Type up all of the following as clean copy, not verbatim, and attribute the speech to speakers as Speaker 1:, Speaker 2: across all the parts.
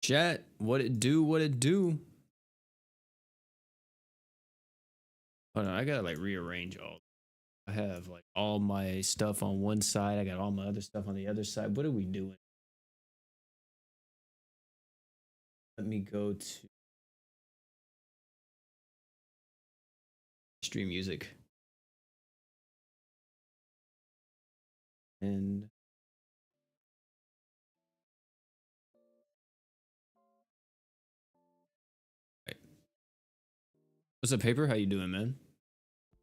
Speaker 1: Chat, what it do? What it do? Hold on, I gotta like rearrange all. I have like all my stuff on one side. I got all my other stuff on the other side. What are we doing? Let me go to stream music. And right. What's up, Paper? How you doing, man?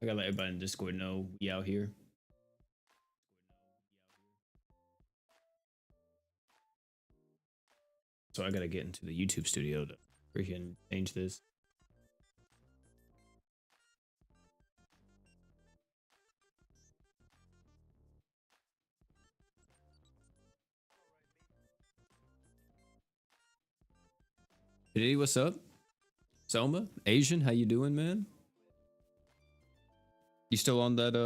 Speaker 1: I gotta let everybody in Discord know we out here. So I gotta get into the YouTube studio to freaking change this. Hey, what's up? Selma, Asian, how you doing, man? You still on that?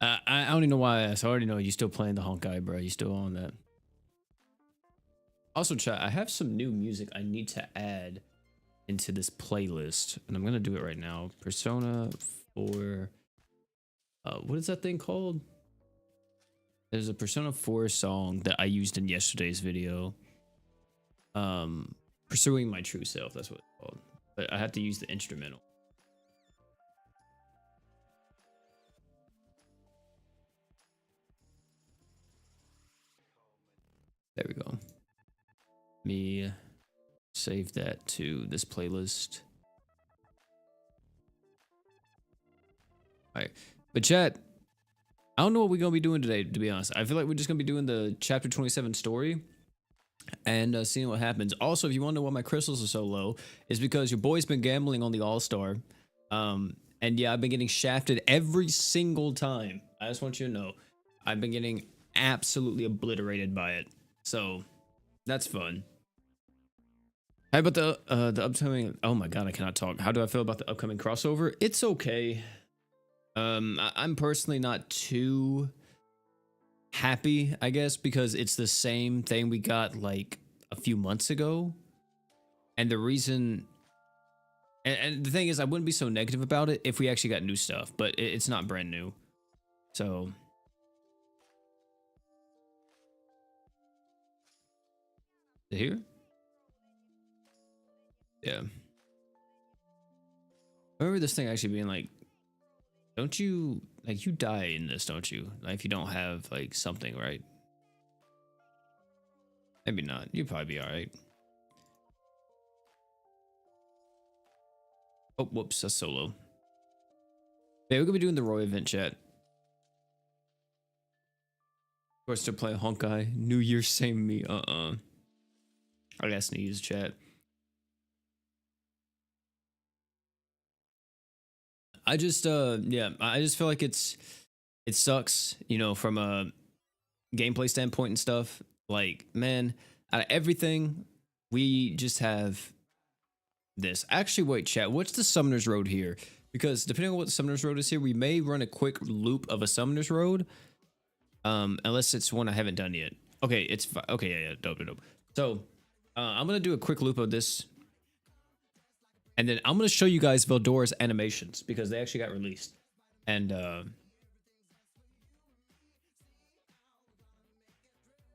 Speaker 1: I don't even know why I asked. I already know you still playing the Honkai, bro. You still on that? Also, chat, I have some new music I need to add into this playlist, and I'm gonna do it right now. Persona 4. What is that thing called? There's a Persona 4 song that I used in yesterday's video. Pursuing My True Self, that's what it's called. But I have to use the instrumental. There we go. Let me save that to this playlist. All right, but chat, I don't know what we're gonna be doing today, to be honest. I feel like we're just gonna be doing the chapter 27 story and seeing what happens. Also, if you want to know why my crystals are so low, is because your boy's been gambling on the All-Star. And yeah, I've been getting shafted every single time. I just want you to know, I've been getting absolutely obliterated by it. So that's fun. How about the upcoming? Oh my god, I cannot talk. How do I feel about the upcoming crossover? It's okay. I'm personally not too happy, I guess, because it's the same thing we got like a few months ago. And the reason, and the thing is, I wouldn't be so negative about it if we actually got new stuff, but it's not brand new. So here, yeah. I remember this thing actually being like, don't you, like, you die in this, don't you? Like, if you don't have like something, right? Maybe not. You'd probably be all right. Oh, whoops, that's solo. Yeah, we're gonna be doing the Roy event, chat. Of course, to play Honkai. New Year, same me. I gotta sneeze, chat. I just yeah, I just feel like it sucks, you know, from a gameplay standpoint and stuff. Like, man, out of everything, we just have this. Actually, wait, chat, what's the Summoner's Road here? Because depending on what the Summoner's Road is here, we may run a quick loop of a Summoner's Road. Unless it's one I haven't done yet. Okay, it's okay, yeah, dope. So, I'm gonna do a quick loop of this. And then I'm going to show you guys Veldora's animations because they actually got released. And it's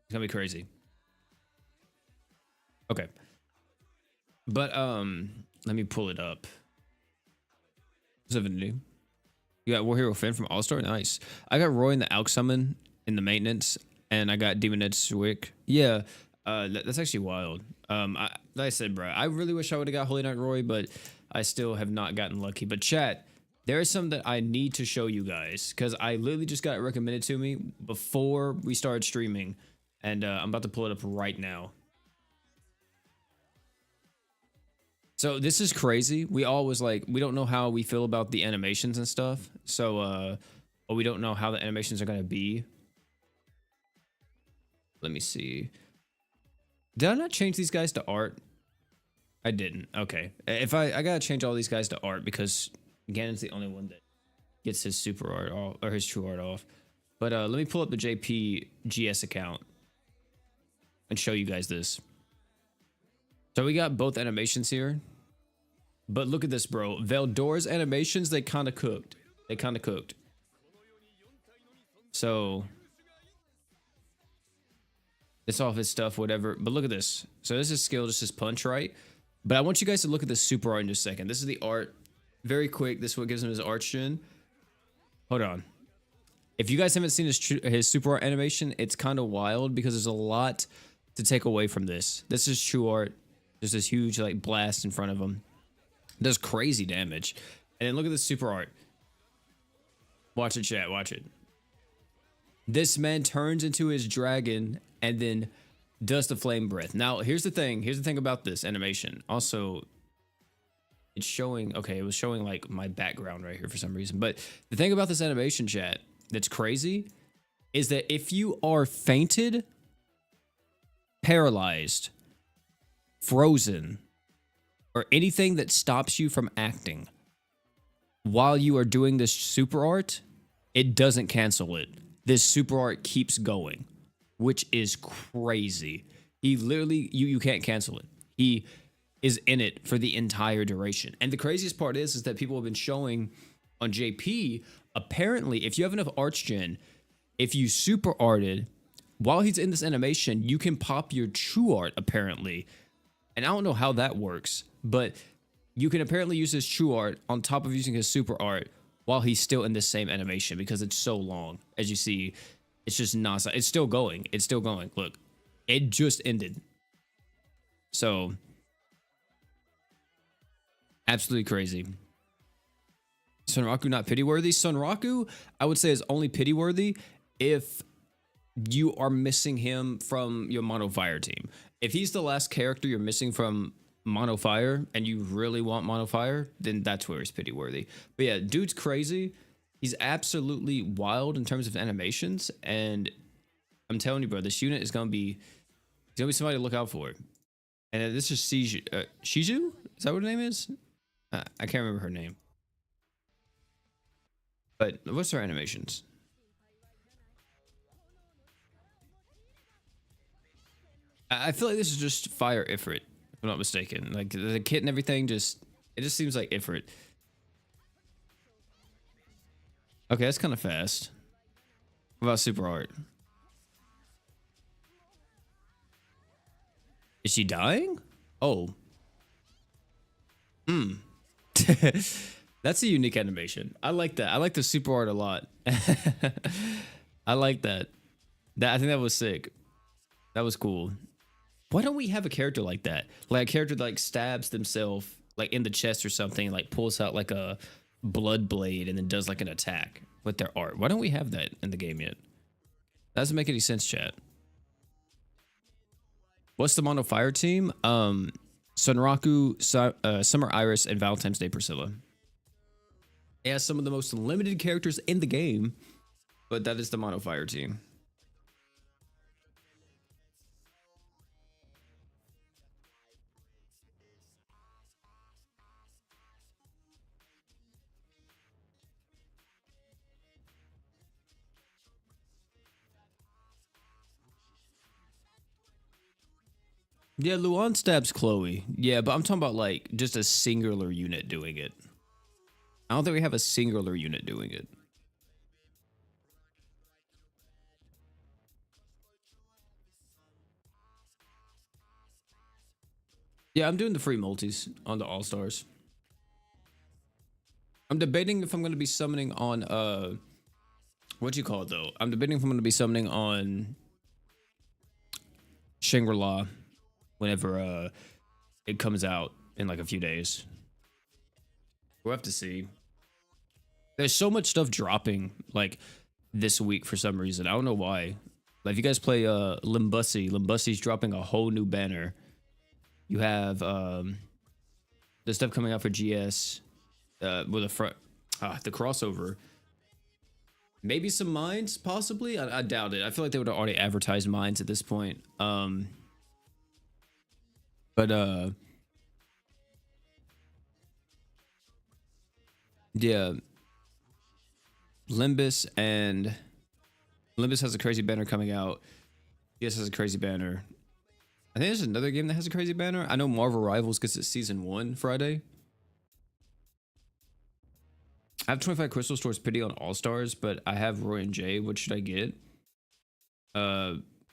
Speaker 1: going to be crazy. Okay. But let me pull it up. What's up, new? You got War Hero Finn from All-Star? Nice. I got Roy in the Alk Summon in the maintenance, and I got Demonette Swick. Yeah. That's actually wild. Like I said, bro, I really wish I would have got Holy Knight Roy, but I still have not gotten lucky. But chat, there is some that I need to show you guys because I literally just got it recommended to me before we started streaming, and I'm about to pull it up right now. So this is crazy. We all was like, we don't know how we feel about the animations and stuff. So, but we don't know how the animations are gonna be. Let me see. Did I not change these guys to art? I didn't. Okay. If I gotta change all these guys to art because Ganon's the only one that gets his super art off, or his true art off. But let me pull up the JP GS account and show you guys this. So we got both animations here. But look at this, bro. Veldor's animations, they kind of cooked. They kind of cooked. So it's all of his stuff, whatever. But look at this. So this is skill, this is punch, right? But I want you guys to look at the super art in just a second. This is the art. Very quick. This is what gives him his art gen. Hold on. If you guys haven't seen his super art animation, it's kind of wild because there's a lot to take away from this. This is true art. There's this huge like blast in front of him. It does crazy damage. And then look at the super art. Watch it, chat. Watch it. This man turns into his dragon and then does the flame breath. Now, here's the thing. Here's the thing about this animation. Also, it's showing... Okay, it was showing like my background right here for some reason. But the thing about this animation, chat, that's crazy is that if you are fainted, paralyzed, frozen, or anything that stops you from acting while you are doing this super art, it doesn't cancel it. This super art keeps going, which is crazy. He literally, you can't cancel it. He is in it for the entire duration. And the craziest part is that people have been showing on JP, apparently, if you have enough arts gen, if you super arted, while he's in this animation, you can pop your true art, apparently. And I don't know how that works, but you can apparently use his true art on top of using his super art while he's still in this same animation because it's so long. As you see, it's just nonstop. It's still going. It's still going. Look, it just ended. So, absolutely crazy. Sonraku not pity-worthy? Sonraku, I would say, is only pity-worthy if you are missing him from your Mono Fire team. If he's the last character you're missing from Mono Fire and you really want Mono Fire, then that's where he's pity-worthy. But yeah, dude's crazy. He's absolutely wild in terms of animations. And I'm telling you, bro, this unit is going to be... He's going to be somebody to look out for. And this is Shiju. Shiju? Is that what her name is? I can't remember her name. But what's her animations? I feel like this is just Fire Ifrit, if I'm not mistaken. Like the kit and everything, it just seems like Ifrit. Okay, that's kind of fast. What about super art? Is she dying? Oh. That's a unique animation. I like that. I like the super art a lot. I like that. I think that was sick. That was cool. Why don't we have a character like that? Like a character that like stabs themselves like in the chest or something, like pulls out like a blood blade and then does like an attack with their art. Why don't we have that in the game yet? That doesn't make any sense, chat. What's the Mono Fire team? Sonraku, Summer Iris, and Valentine's Day Priscilla. It has some of the most limited characters in the game, but that is the Mono Fire team. Yeah, Luan stabs Chloe. Yeah, but I'm talking about like just a singular unit doing it. I don't think we have a singular unit doing it. Yeah, I'm doing the free multis on the All-Stars. I'm debating if I'm going to be summoning on, what you call it though? I'm debating if I'm going to be summoning on Shangri-La whenever it comes out in like a few days. We'll have to see. There's so much stuff dropping like this week for some reason. I don't know why. Like if you guys play Limbussi's dropping a whole new banner. You have the stuff coming out for GS with the crossover. Maybe some mines, possibly. I doubt it. I feel like they would have already advertised mines at this point. Yeah. Limbus has a crazy banner coming out. GS has a crazy banner. I think there's another game that has a crazy banner. I know Marvel Rivals gets its season 1 Friday. I have 25 crystal stores pity on All Stars, but I have Roy and Jay. What should I get?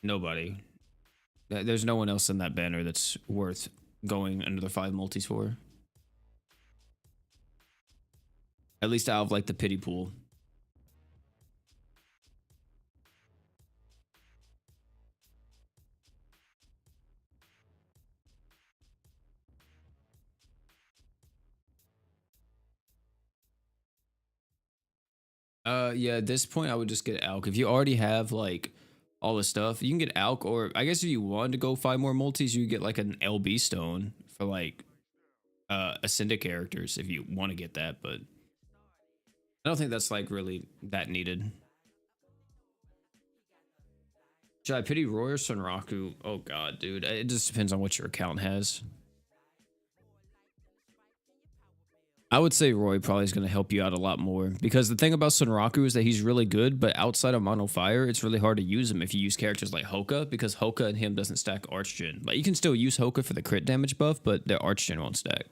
Speaker 1: Nobody. There's no one else in that banner that's worth going another 5 multis for. At least out of like the pity pool. Yeah, at this point I would just get Alk. If you already have like all the stuff, you can get Alk, or I guess if you want to go 5 more multis, you get like an LB stone for like ascended characters if you want to get that, but I don't think that's like really that needed. Should I pity Roy or Sunraku? Oh god, dude. It just depends on what your account has. I would say Roy probably is going to help you out a lot more, because the thing about Sunraku is that he's really good, but outside of Mono Fire, it's really hard to use him if you use characters like Hoka, because Hoka and him doesn't stack Archgen. Like, you can still use Hoka for the crit damage buff, but their Archgen won't stack.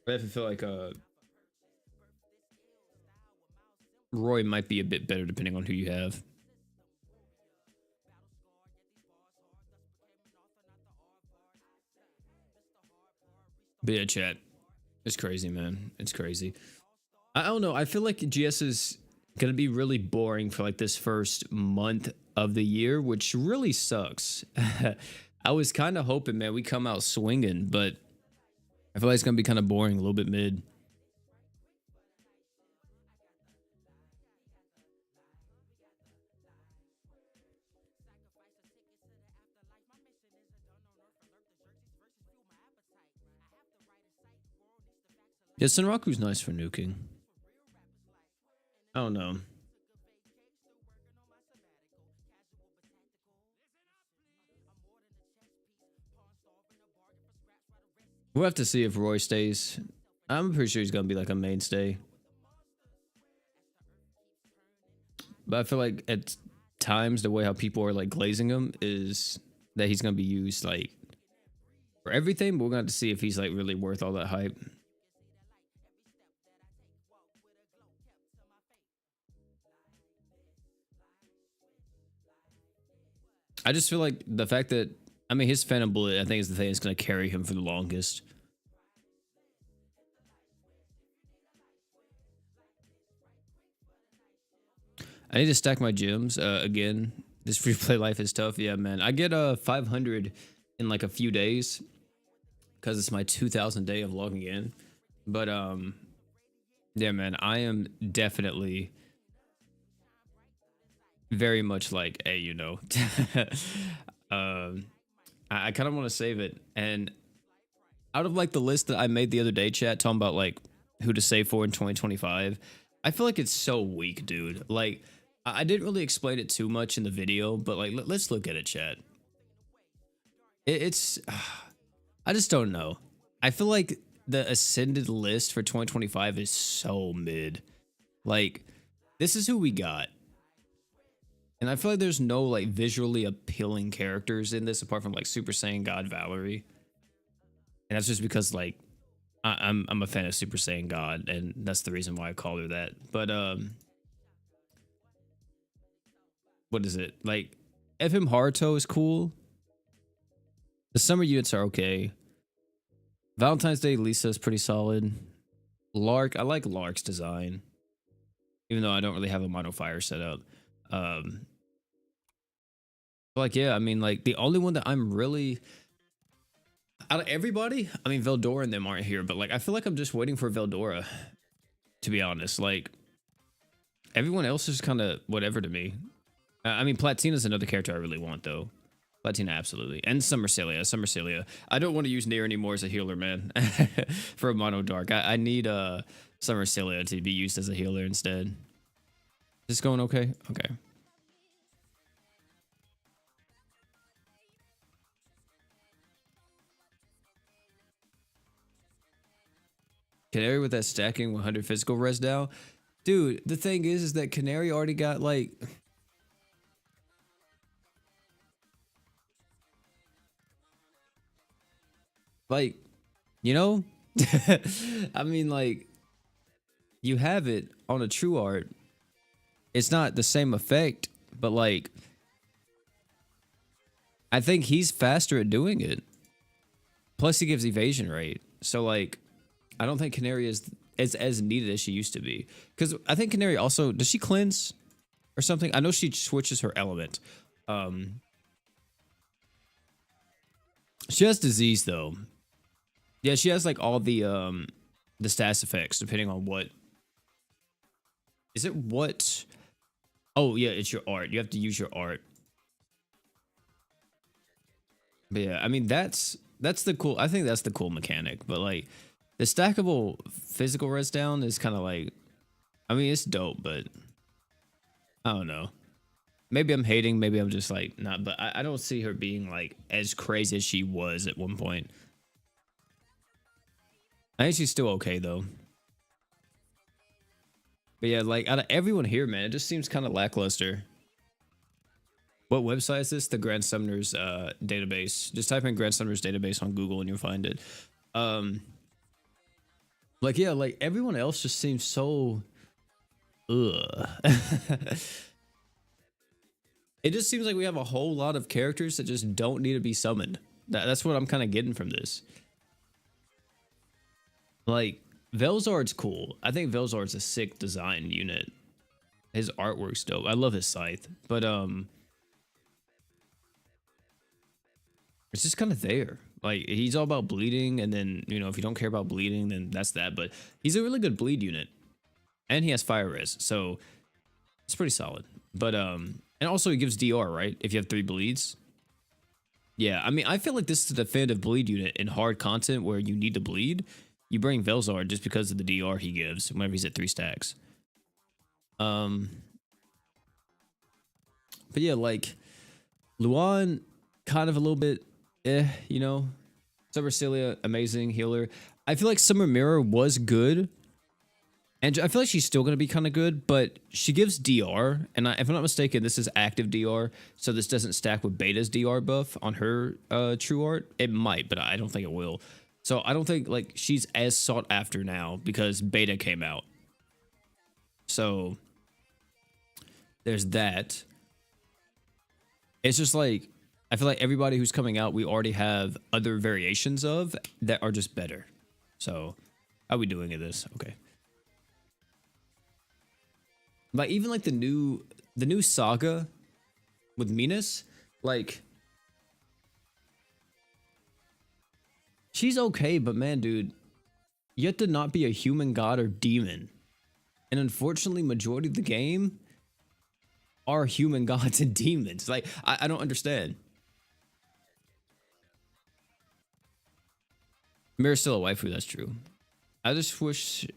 Speaker 1: But I feel like Roy might be a bit better depending on who you have. But yeah, chat. It's crazy, man. It's crazy. I don't know. I feel like GS is gonna be really boring for like this first month of the year, which really sucks. I was kind of hoping, man, we come out swinging, but I feel like it's gonna be kind of boring, a little bit mid. Yeah, Senraku's nice for nuking. I don't know. We'll have to see if Roy stays. I'm pretty sure he's gonna be like a mainstay. But I feel like at times the way how people are like glazing him is that he's gonna be used like for everything, but we're gonna have to see if he's like really worth all that hype. I just feel like the fact that, I mean, his Phantom Bullet, I think, is the thing that's gonna carry him for the longest. I need to stack my gems again. This free play life is tough. Yeah, man. I get 500 in like a few days because it's my 2000 day of logging in. But yeah, man, I am definitely very much like, hey, you know, I kind of want to save it. And out of like the list that I made the other day, chat, talking about like who to save for in 2025, I feel like it's so weak, dude. Like, I didn't really explain it too much in the video, but like, let's look at it, chat. It's, I just don't know. I feel like the ascended list for 2025 is so mid. Like, this is who we got. And I feel like there's no like visually appealing characters in this apart from like Super Saiyan God Valerie. And that's just because like I'm a fan of Super Saiyan God, and that's the reason why I call her that. But what is it? Like FM Haruto is cool. The summer units are okay. Valentine's Day Lisa is pretty solid. Lark, I like Lark's design. Even though I don't really have a mono fire set up. Like, yeah, I mean, like, the only one that I'm really out of everybody, I mean, Veldora and them aren't here, but like, I feel like I'm just waiting for Veldora, to be honest. Like, everyone else is kind of whatever to me. I mean, Platina's another character I really want, though. Platina, absolutely. And Summer Celia. I don't want to use Nair anymore as a healer, man. For a mono dark. I need Summer Celia to be used as a healer instead. Is this going okay? Okay. Canary with that stacking 100 physical res down. Dude, the thing is that Canary already got like, you know? I mean, like, you have it on a true art. It's not the same effect, but like, I think he's faster at doing it. Plus, he gives evasion rate. So, like, I don't think Canary is as needed as she used to be. Because I think Canary also, does she cleanse or something? I know she switches her element. She has disease though. Yeah, she has like all the stats effects depending on what. Is it what? Oh yeah, it's your art. You have to use your art. But yeah, I mean that's the cool. I think that's the cool mechanic. But like the stackable physical res down is kind of like, I mean it's dope, but I don't know. Maybe I'm hating. Maybe I'm just like not. But I don't see her being like as crazy as she was at one point. I think she's still okay though. But yeah, like out of everyone here, man, it just seems kind of lackluster. What website is this? The Grand Summoners database. Just type in Grand Summoners database on Google and you'll find it. Like yeah, like everyone else just seems so ugh. It just seems like we have a whole lot of characters that just don't need to be summoned. That's what I'm kind of getting from this. Like Velzard's cool. I think Velzard's a sick design unit. His artwork's dope. I love his scythe, but it's just kind of there. Like he's all about bleeding, and then you know if you don't care about bleeding, then that's that. But he's a really good bleed unit, and he has fire res, so it's pretty solid. But and also he gives DR right if you have 3 bleeds. Yeah, I mean I feel like this is a definitive bleed unit in hard content where you need to bleed. You bring Velzard just because of the DR he gives whenever he's at 3 stacks. But yeah, like Luan, kind of a little bit, you know. Summer Celia, amazing healer. I feel like Summer Mirror was good, and I feel like she's still gonna be kind of good, but she gives DR, and if I'm not mistaken, this is active DR, so this doesn't stack with Beta's DR buff on her true art. It might, but I don't think it will. So I don't think like she's as sought after now because Beta came out. So there's that. It's just like I feel like everybody who's coming out, we already have other variations of that are just better. So how are we doing at this? Okay. But even like the new saga with Minas, like she's okay, but man, dude, you have to not be a human god or demon. And unfortunately, majority of the game are human gods and demons. Like, I don't understand. Mirror's still a waifu, that's true. I just wish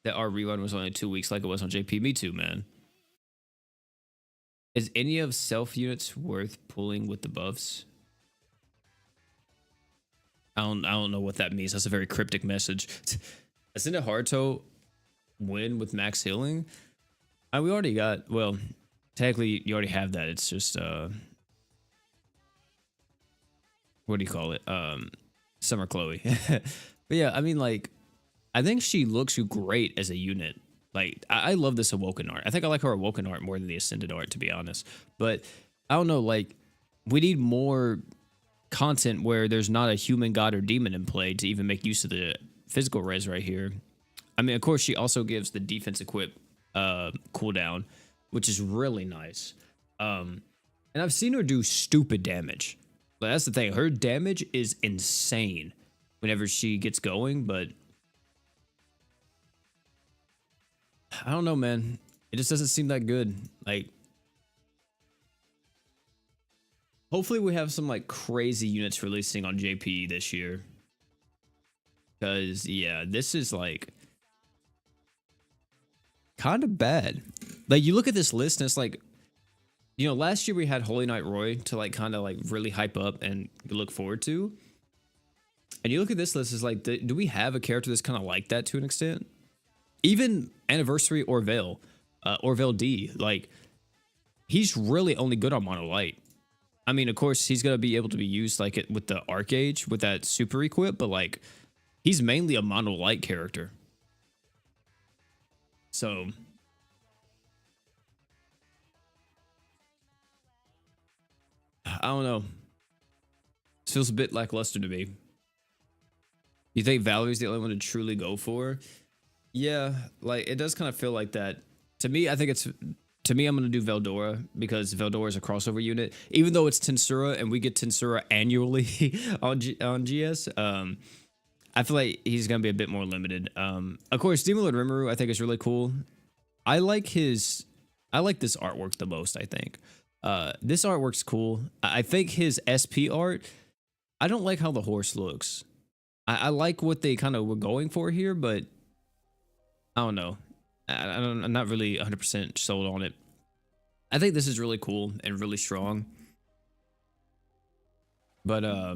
Speaker 1: that our rerun was only 2 weeks like it was on JP. Me too, man. Is any of self units worth pulling with the buffs? I don't know what that means. That's a very cryptic message. Isn't it hard to win with max healing? We already got, well, technically you already have that. It's just what do you call it? Summer Chloe. But yeah, I mean like I think she looks great as a unit. Like I love this Awoken art. I think I like her Awoken art more than the Ascended art, to be honest. But I don't know, like we need more content where there's not a human god or demon in play to even make use of the physical res right here. I mean, of course, she also gives the defense equip cooldown, which is really nice. And I've seen her do stupid damage. But that's the thing. Her damage is insane whenever she gets going, but I don't know, man. It just doesn't seem that good. Like, hopefully we have some like crazy units releasing on JP this year. Because, yeah, this is like kind of bad. Like, you look at this list and it's like, you know, last year we had Holy Knight Roy to like kind of like really hype up and look forward to. And you look at this list, it's like, do we have a character that's kind of like that to an extent? Even Anniversary or Veil, D, like, he's really only good on Mono Light. I mean, of course, he's going to be able to be used like it with the Arc Age, with that super equip, but like, he's mainly a Mono Light character. So, I don't know. This feels a bit lackluster to me. You think Valerie's the only one to truly go for? Yeah, like, it does kind of feel like that. To me, I think it's... To me, I'm going to do Veldora because Veldora is a crossover unit. Even though it's Tensura and we get Tensura annually on GS, I feel like he's going to be a bit more limited. Of course, Demon Lord Rimuru, I think, is really cool. I like this artwork the most, I think. This artwork's cool. I think his SP art, I don't like how the horse looks. I like what they kind of were going for here, but I don't know. I'm not really 100% sold on it. I think this is really cool and really strong. But, I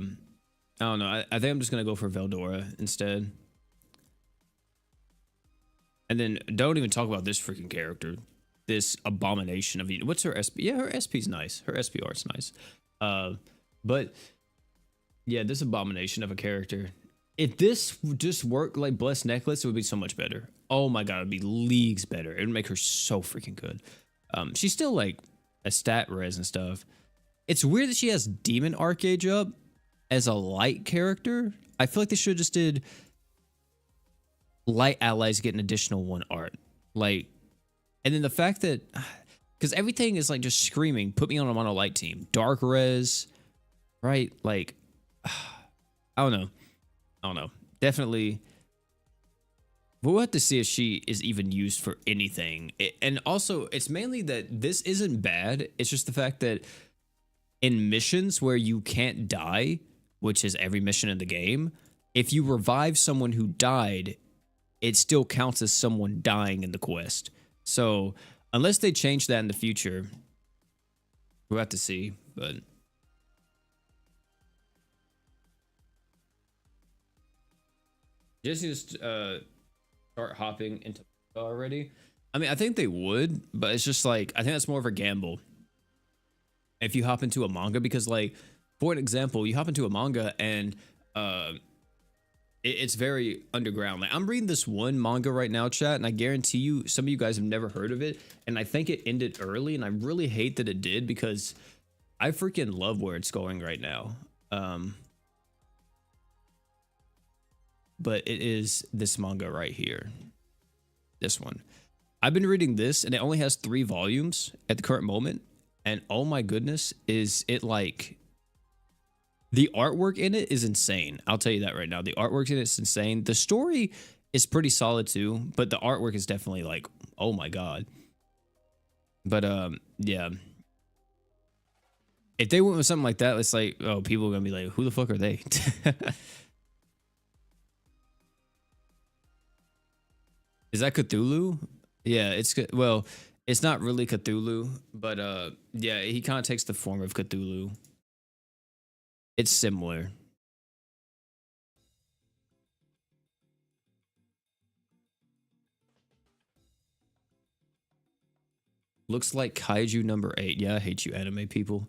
Speaker 1: don't know. I think I'm just going to go for Veldora instead. And then don't even talk about this freaking character. This abomination of... What's her SP? Yeah, her SP's nice. Her SP art's nice. But, yeah, this abomination of a character... If this just worked like Blessed Necklace, it would be so much better. Oh my god, it would be leagues better. It would make her so freaking good. She's still like a stat res and stuff. It's weird that she has Demon Arcade up as a light character. I feel like they should have just did light allies get an additional 1 art. Like, and then the fact that, because everything is like just screaming, put me on a mono light team. Dark res, right? Like, I don't know. Definitely. We'll have to see if she is even used for anything. And also, it's mainly that this isn't bad. It's just the fact that in missions where you can't die, which is every mission in the game, if you revive someone who died, it still counts as someone dying in the quest. So, unless they change that in the future, we'll have to see. But... just start hopping into Manga already. I mean, I think they would, but it's just like, I think that's more of a gamble if you hop into a manga, because like, for an example, you hop into a manga and it's very underground. Like, I'm reading this one manga right now, chat, and I guarantee you some of you guys have never heard of it, and I think it ended early, and I really hate that it did because I freaking love where it's going right now. But it is this manga right here. This one. I've been reading this, and it only has 3 volumes at the current moment. And oh my goodness, is it like... The artwork in it is insane. I'll tell you that right now. The artwork in it is insane. The story is pretty solid too, but the artwork is definitely like, oh my god. But yeah. If they went with something like that, it's like, oh, people are gonna be like, who the fuck are they? Is that Cthulhu? Yeah, it's good. Well, it's not really Cthulhu, but yeah, he kind of takes the form of Cthulhu. It's similar. Looks like Kaiju number 8. Yeah, I hate you anime people.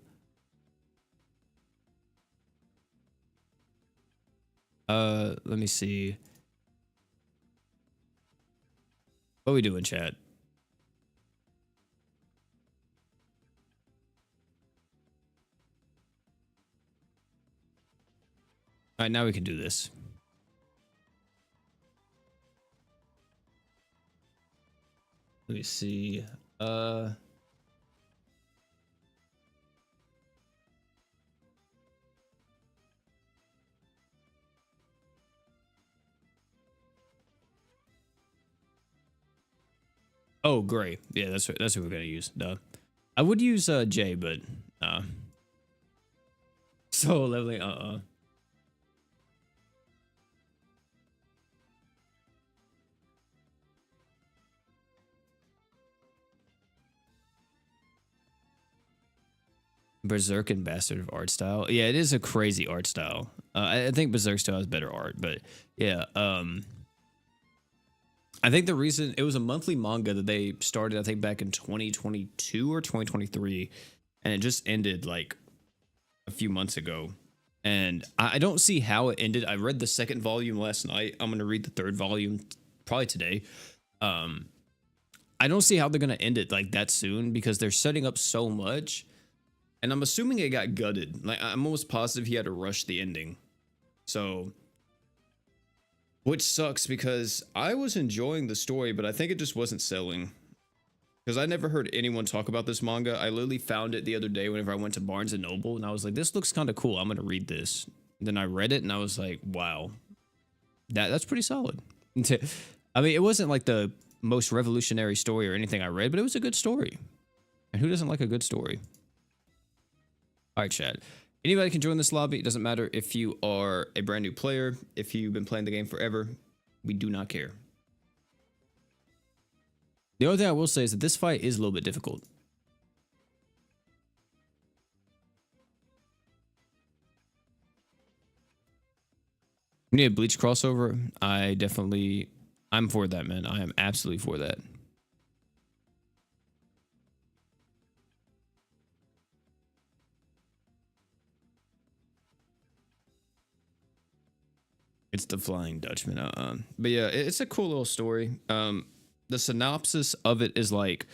Speaker 1: Let me see. What are we doing, chat? All right, now we can do this. Let me see. Oh, great. Yeah, that's what we're gonna use. Duh. I would use J, but so leveling. Berserk and Bastard of art style. Yeah, it is a crazy art style. I think Berserk style has better art, but yeah. I think the reason it was a monthly manga that they started, I think back in 2022 or 2023, and it just ended like a few months ago. And I don't see how it ended. I read the second volume last night. I'm gonna read the third volume probably today. I don't see how they're gonna end it like that soon because they're setting up so much. And I'm assuming it got gutted. Like I'm almost positive he had to rush the ending. So, which sucks because I was enjoying the story, but I think it just wasn't selling. Because I never heard anyone talk about this manga. I literally found it the other day whenever I went to Barnes and Noble, and I was like, "This looks kind of cool. I'm gonna read this." And then I read it, and I was like, "Wow, that's pretty solid." I mean, it wasn't like the most revolutionary story or anything I read, but it was a good story. And who doesn't like a good story? All right, chat. Anybody can join this lobby. It doesn't matter if you are a brand new player, if you've been playing the game forever. We do not care. The only thing I will say is that this fight is a little bit difficult. We need a Bleach crossover. I'm for that, man. I am absolutely for that. It's the Flying Dutchman. But yeah, it's a cool little story. The synopsis of it is like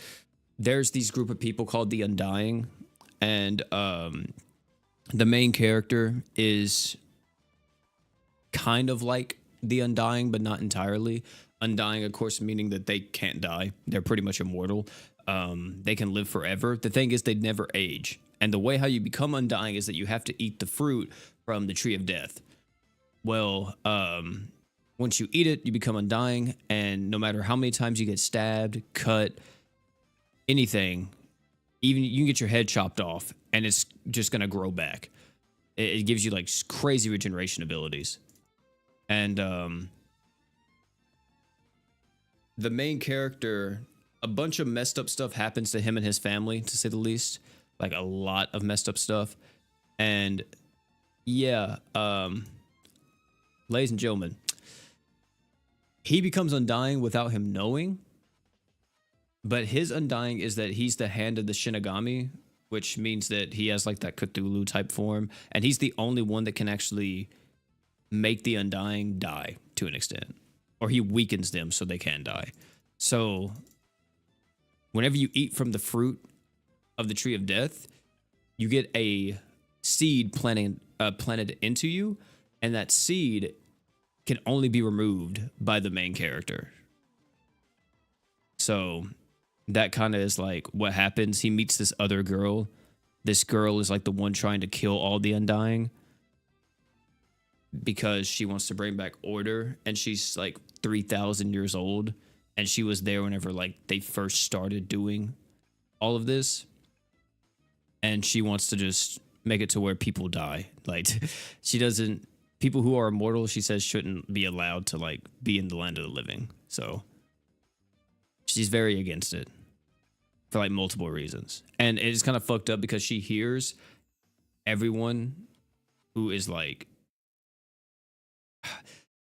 Speaker 1: there's these group of people called the Undying, and the main character is kind of like the Undying, but not entirely. Undying, of course, meaning that they can't die. They're pretty much immortal. They can live forever. The thing is, they never age. And the way how you become Undying is that you have to eat the fruit from the Tree of Death. Well, once you eat it, you become Undying, and no matter how many times you get stabbed, cut, anything, even you can get your head chopped off, and it's just gonna grow back. It gives you like crazy regeneration abilities. And the main character, a bunch of messed up stuff happens to him and his family, to say the least. Like a lot of messed up stuff. And yeah, ladies and gentlemen, he becomes Undying without him knowing. But his Undying is that he's the hand of the Shinigami, which means that he has like that Cthulhu type form. And he's the only one that can actually make the Undying die to an extent. Or he weakens them so they can die. So whenever you eat from the fruit of the Tree of Death, you get a seed planted into you, and that seed can only be removed by the main character. So that kind of is like what happens. He meets this other girl. This girl is like the one trying to kill all the Undying because she wants to bring back order, and she's like 3,000 years old, and she was there whenever like they first started doing all of this, and she wants to just make it to where people die. Like she doesn't, people who are immortal, she says, shouldn't be allowed to like be in the land of the living. So she's very against it for like multiple reasons, and it's kind of fucked up because she hears everyone who is like,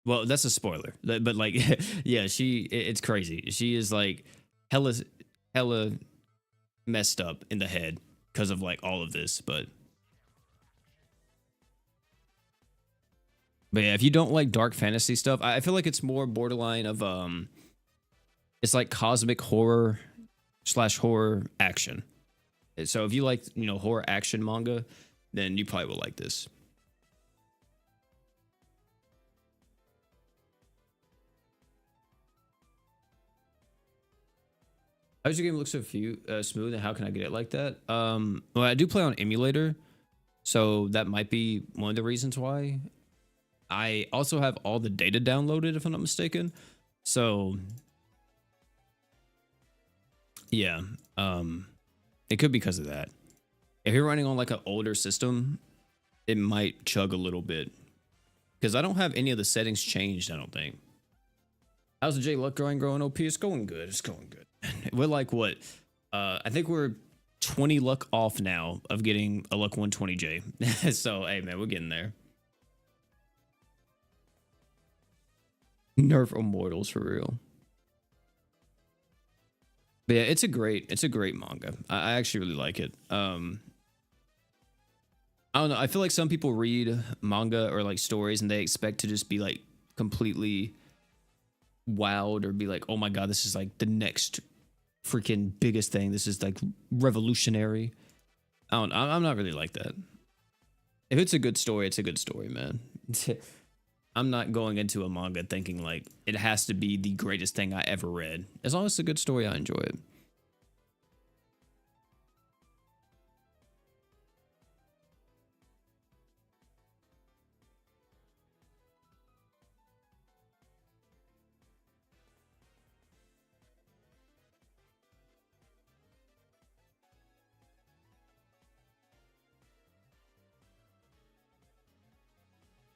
Speaker 1: well, that's a spoiler, but like, yeah, it's crazy. She is like hella messed up in the head because of like all of this. But yeah, if you don't like dark fantasy stuff, I feel like it's more borderline of it's like cosmic horror / horror action. So if you like, you know, horror action manga, then you probably will like this. How does your game look so smooth, and how can I get it like that? Well, I do play on emulator, so that might be one of the reasons why. I also have all the data downloaded, if I'm not mistaken. So yeah, it could be because of that. If you're running on like an older system, it might chug a little bit because I don't have any of the settings changed, I don't think. How's the J Luck growing OP? It's going good. It's going good. We're like what? I think we're 20 luck off now of getting a luck 120J. So, hey, man, we're getting there. Nerf Immortals for real. But yeah, it's a great manga. I actually really like it. I don't know. I feel like some people read manga or like stories and they expect to just be like completely wowed or be like, oh my God, this is like the next freaking biggest thing. This is like revolutionary. I'm not really like that. If it's a good story, it's a good story, man. I'm not going into a manga thinking like it has to be the greatest thing I ever read. As long as it's a good story, I enjoy it.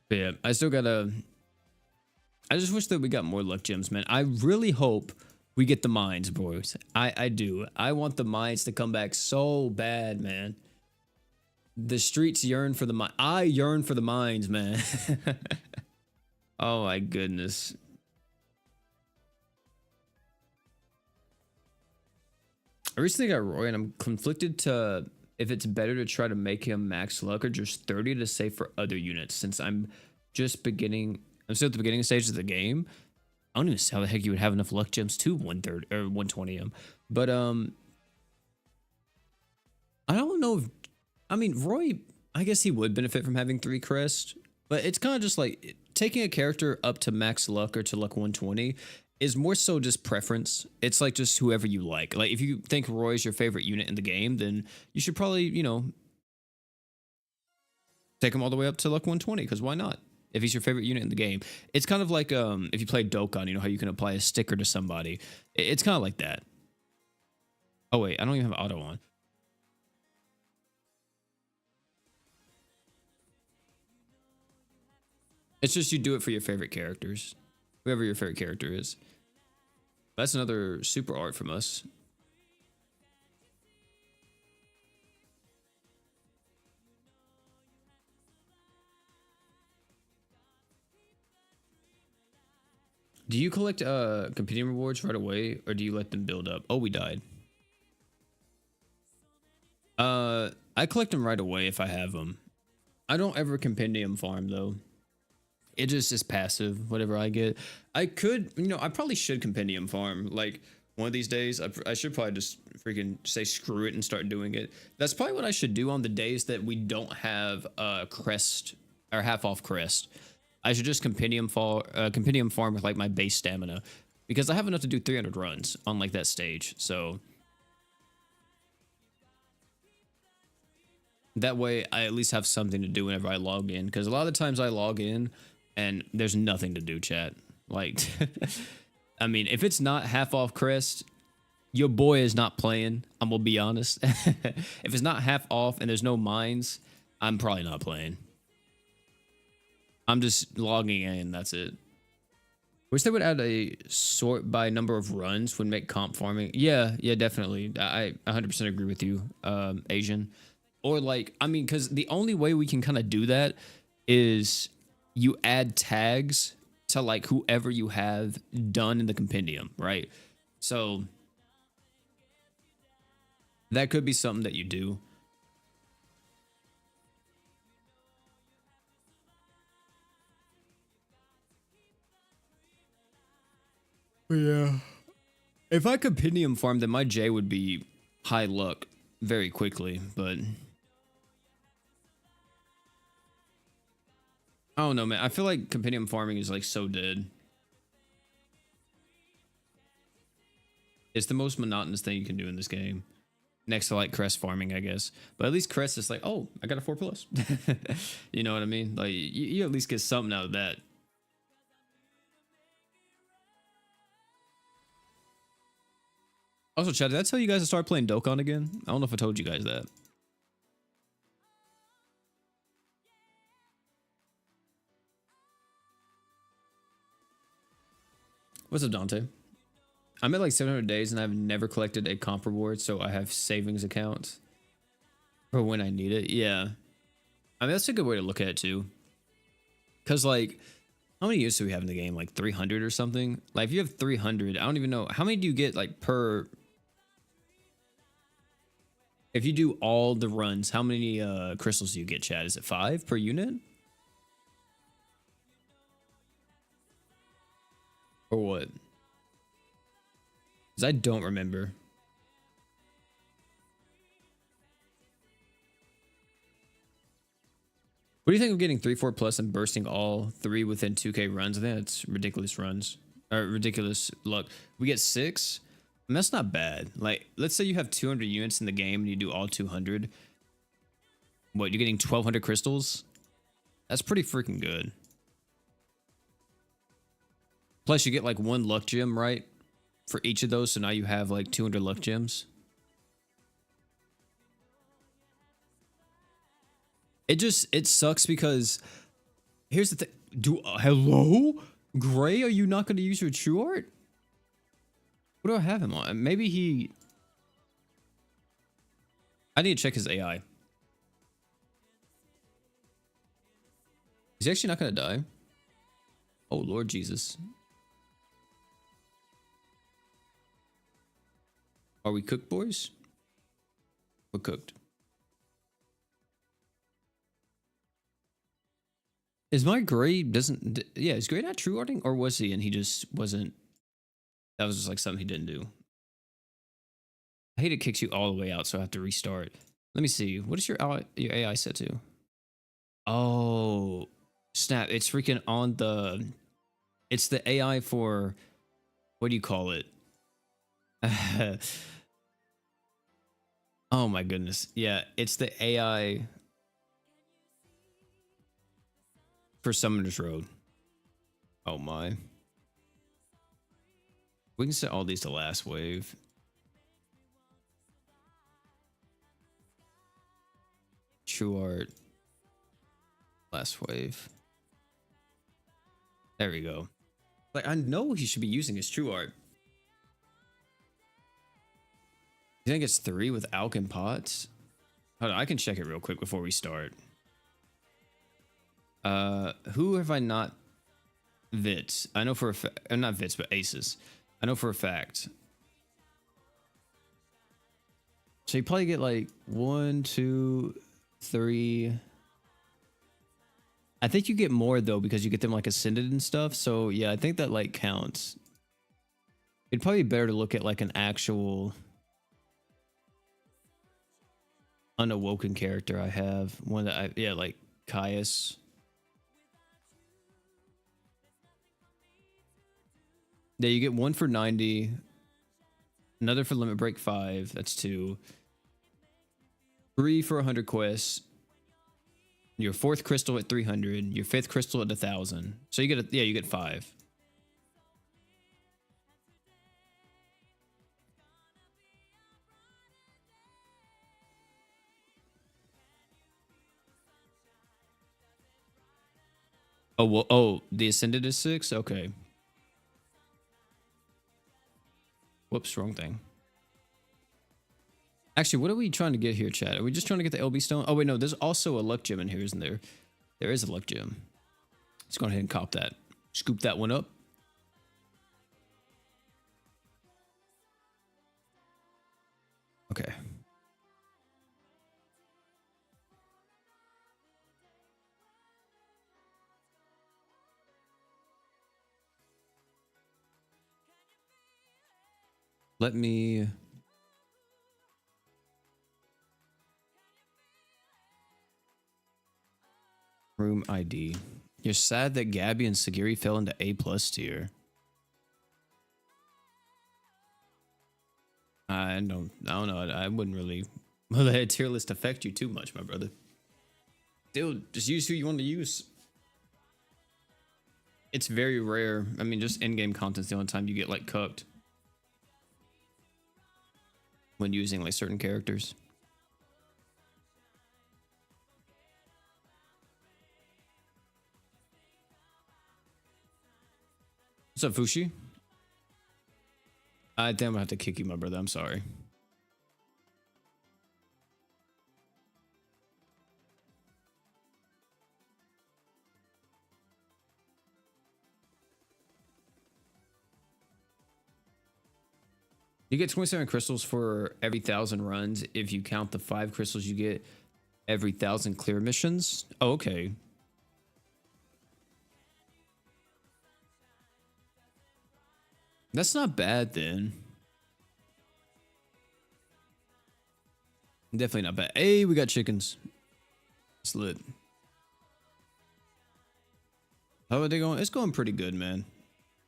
Speaker 1: But yeah, I just wish that we got more luck gems, man. I really hope we get the mines, boys. I do. I want the mines to come back so bad, man. The streets yearn for the mine. I yearn for the mines, man. Oh my goodness. I recently got Roy, and I'm conflicted to if it's better to try to make him max luck or just 30 to save for other units. Since I'm still at the beginning stage of the game. I don't even see how the heck you would have enough luck gems to 130 or 120 him. But I don't know if, I mean, Roy, I guess he would benefit from having 3 crests, but it's kind of just like taking a character up to max luck or to luck 120 is more so just preference. It's like just whoever you like. Like if you think Roy is your favorite unit in the game, then you should probably, you know, take him all the way up to luck 120, because why not? If he's your favorite unit in the game. It's kind of like if you play Dokkan, you know how you can apply a sticker to somebody. It's kind of like that. Oh wait, I don't even have auto on. It's just you do it for your favorite characters. Whoever your favorite character is. That's another super art from us. Do you collect competing rewards right away, or do you let them build up? Oh, we died. I collect them right away if I have them. I don't ever compendium farm though. It just is passive, whatever I get. I could, you know, I probably should compendium farm. Like, one of these days, I should probably just freaking say screw it and start doing it. That's probably what I should do on the days that we don't have a crest or half off crest. I should just compendium farm with like my base stamina, because I have enough to do 300 runs on like that stage. So that way I at least have something to do whenever I log in, because a lot of the times I log in and there's nothing to do, chat. Like, I mean, if it's not half off crest, your boy is not playing. I'm gonna be honest. If it's not half off and there's no mines, I'm probably not playing. I'm just logging in, that's it. Wish they would add a sort by number of runs would make comp farming. Yeah, definitely. I 100% agree with you, Asian. Or like, I mean, because the only way we can kind of do that is you add tags to like whoever you have done in the compendium, right? So that could be something that you do. Yeah. If I compendium farm, then my J would be high luck very quickly, but I don't know, man. I feel like compendium farming is like so dead. It's the most monotonous thing you can do in this game. Next to like crest farming, I guess. But at least crest is like, oh, I got a 4+. You know what I mean? Like you at least get something out of that. Also, Chad, did I tell you guys to start playing Dokkan again? I don't know if I told you guys that. What's up, Dante? I'm at like 700 days and I've never collected a comp reward, so I have savings accounts. For when I need it. Yeah. I mean, that's a good way to look at it too. Because, like, how many units do we have in the game? Like 300 or something? Like, if you have 300, I don't even know. How many do you get, like, per... If you do all the runs, how many crystals do you get, Chad? Is it 5 per unit? Or what? Because I don't remember. What do you think of getting 3-4 plus and bursting all 3 within 2k runs? I think that's ridiculous runs. Or ridiculous luck. We get 6? And that's not bad. Like, let's say you have 200 units in the game and you do all 200. What, you're getting 1,200 crystals? That's pretty freaking good. Plus, you get like 1 luck gem, right? For each of those, so now you have like 200 luck gems. It sucks because here's the thing. Hello? Gray, are you not going to use your true art? What do I have him on? Maybe he... I need to check his AI. Is he actually not going to die? Oh, Lord Jesus. Are we cooked, boys? We're cooked. Is my Gray doesn't... Yeah, is Gray not true arting? Or was he and he just wasn't... That was just like something he didn't do. I hate it kicks you all the way out, so I have to restart. Let me see. What is your AI set to? Oh, snap. It's freaking on the... It's the AI for... What do you call it? Oh my goodness. Yeah, it's the AI for Summoner's Road. Oh my. We can set all these to last wave. True art. Last wave. There we go. Like, I know he should be using his true art. You think it's 3 with Alk and Pots? Hold on, I can check it real quick before we start. Who have I not... Vits. I know for a fact... Not Vits, but Aces. I know for a fact. So you probably get like 1, 2, 3... I think you get more though because you get them like ascended and stuff. So yeah, I think that like counts. It'd probably be better to look at like an actual... unawoken character I have. One that I... Yeah, like Caius. Yeah, you get 1 for 90. Another for Limit Break 5. That's 2. 3 for 100 quests. Your 4th crystal at 300. Your 5th crystal at 1,000. So you get a... Yeah, you get 5. Oh, well, oh, the Ascended is 6? Okay. Whoops, wrong thing. Actually, what are we trying to get here, chat? Are we just trying to get the LB stone? Oh, wait, no, there's also a luck gem in here, isn't there? There is a luck gem. Let's go ahead and cop that. Scoop that one up. Okay. Let me... Room ID. You're sad that Gabby and Sagiri fell into A+ tier. I don't know. I wouldn't really let a tier list affect you too much, my brother. Dude, just use who you want to use. It's very rare. I mean, just in-game content's the only time you get like cooked when using like certain characters. What's up, Fushi? I think I'm gonna have to kick you, my brother. I'm sorry. You get 27 crystals for every 1,000 runs if you count the 5 crystals you get every 1,000 clear missions. Oh, okay. That's not bad then. Definitely not bad. Hey, we got chickens. It's lit. How are they going? It's going pretty good, man.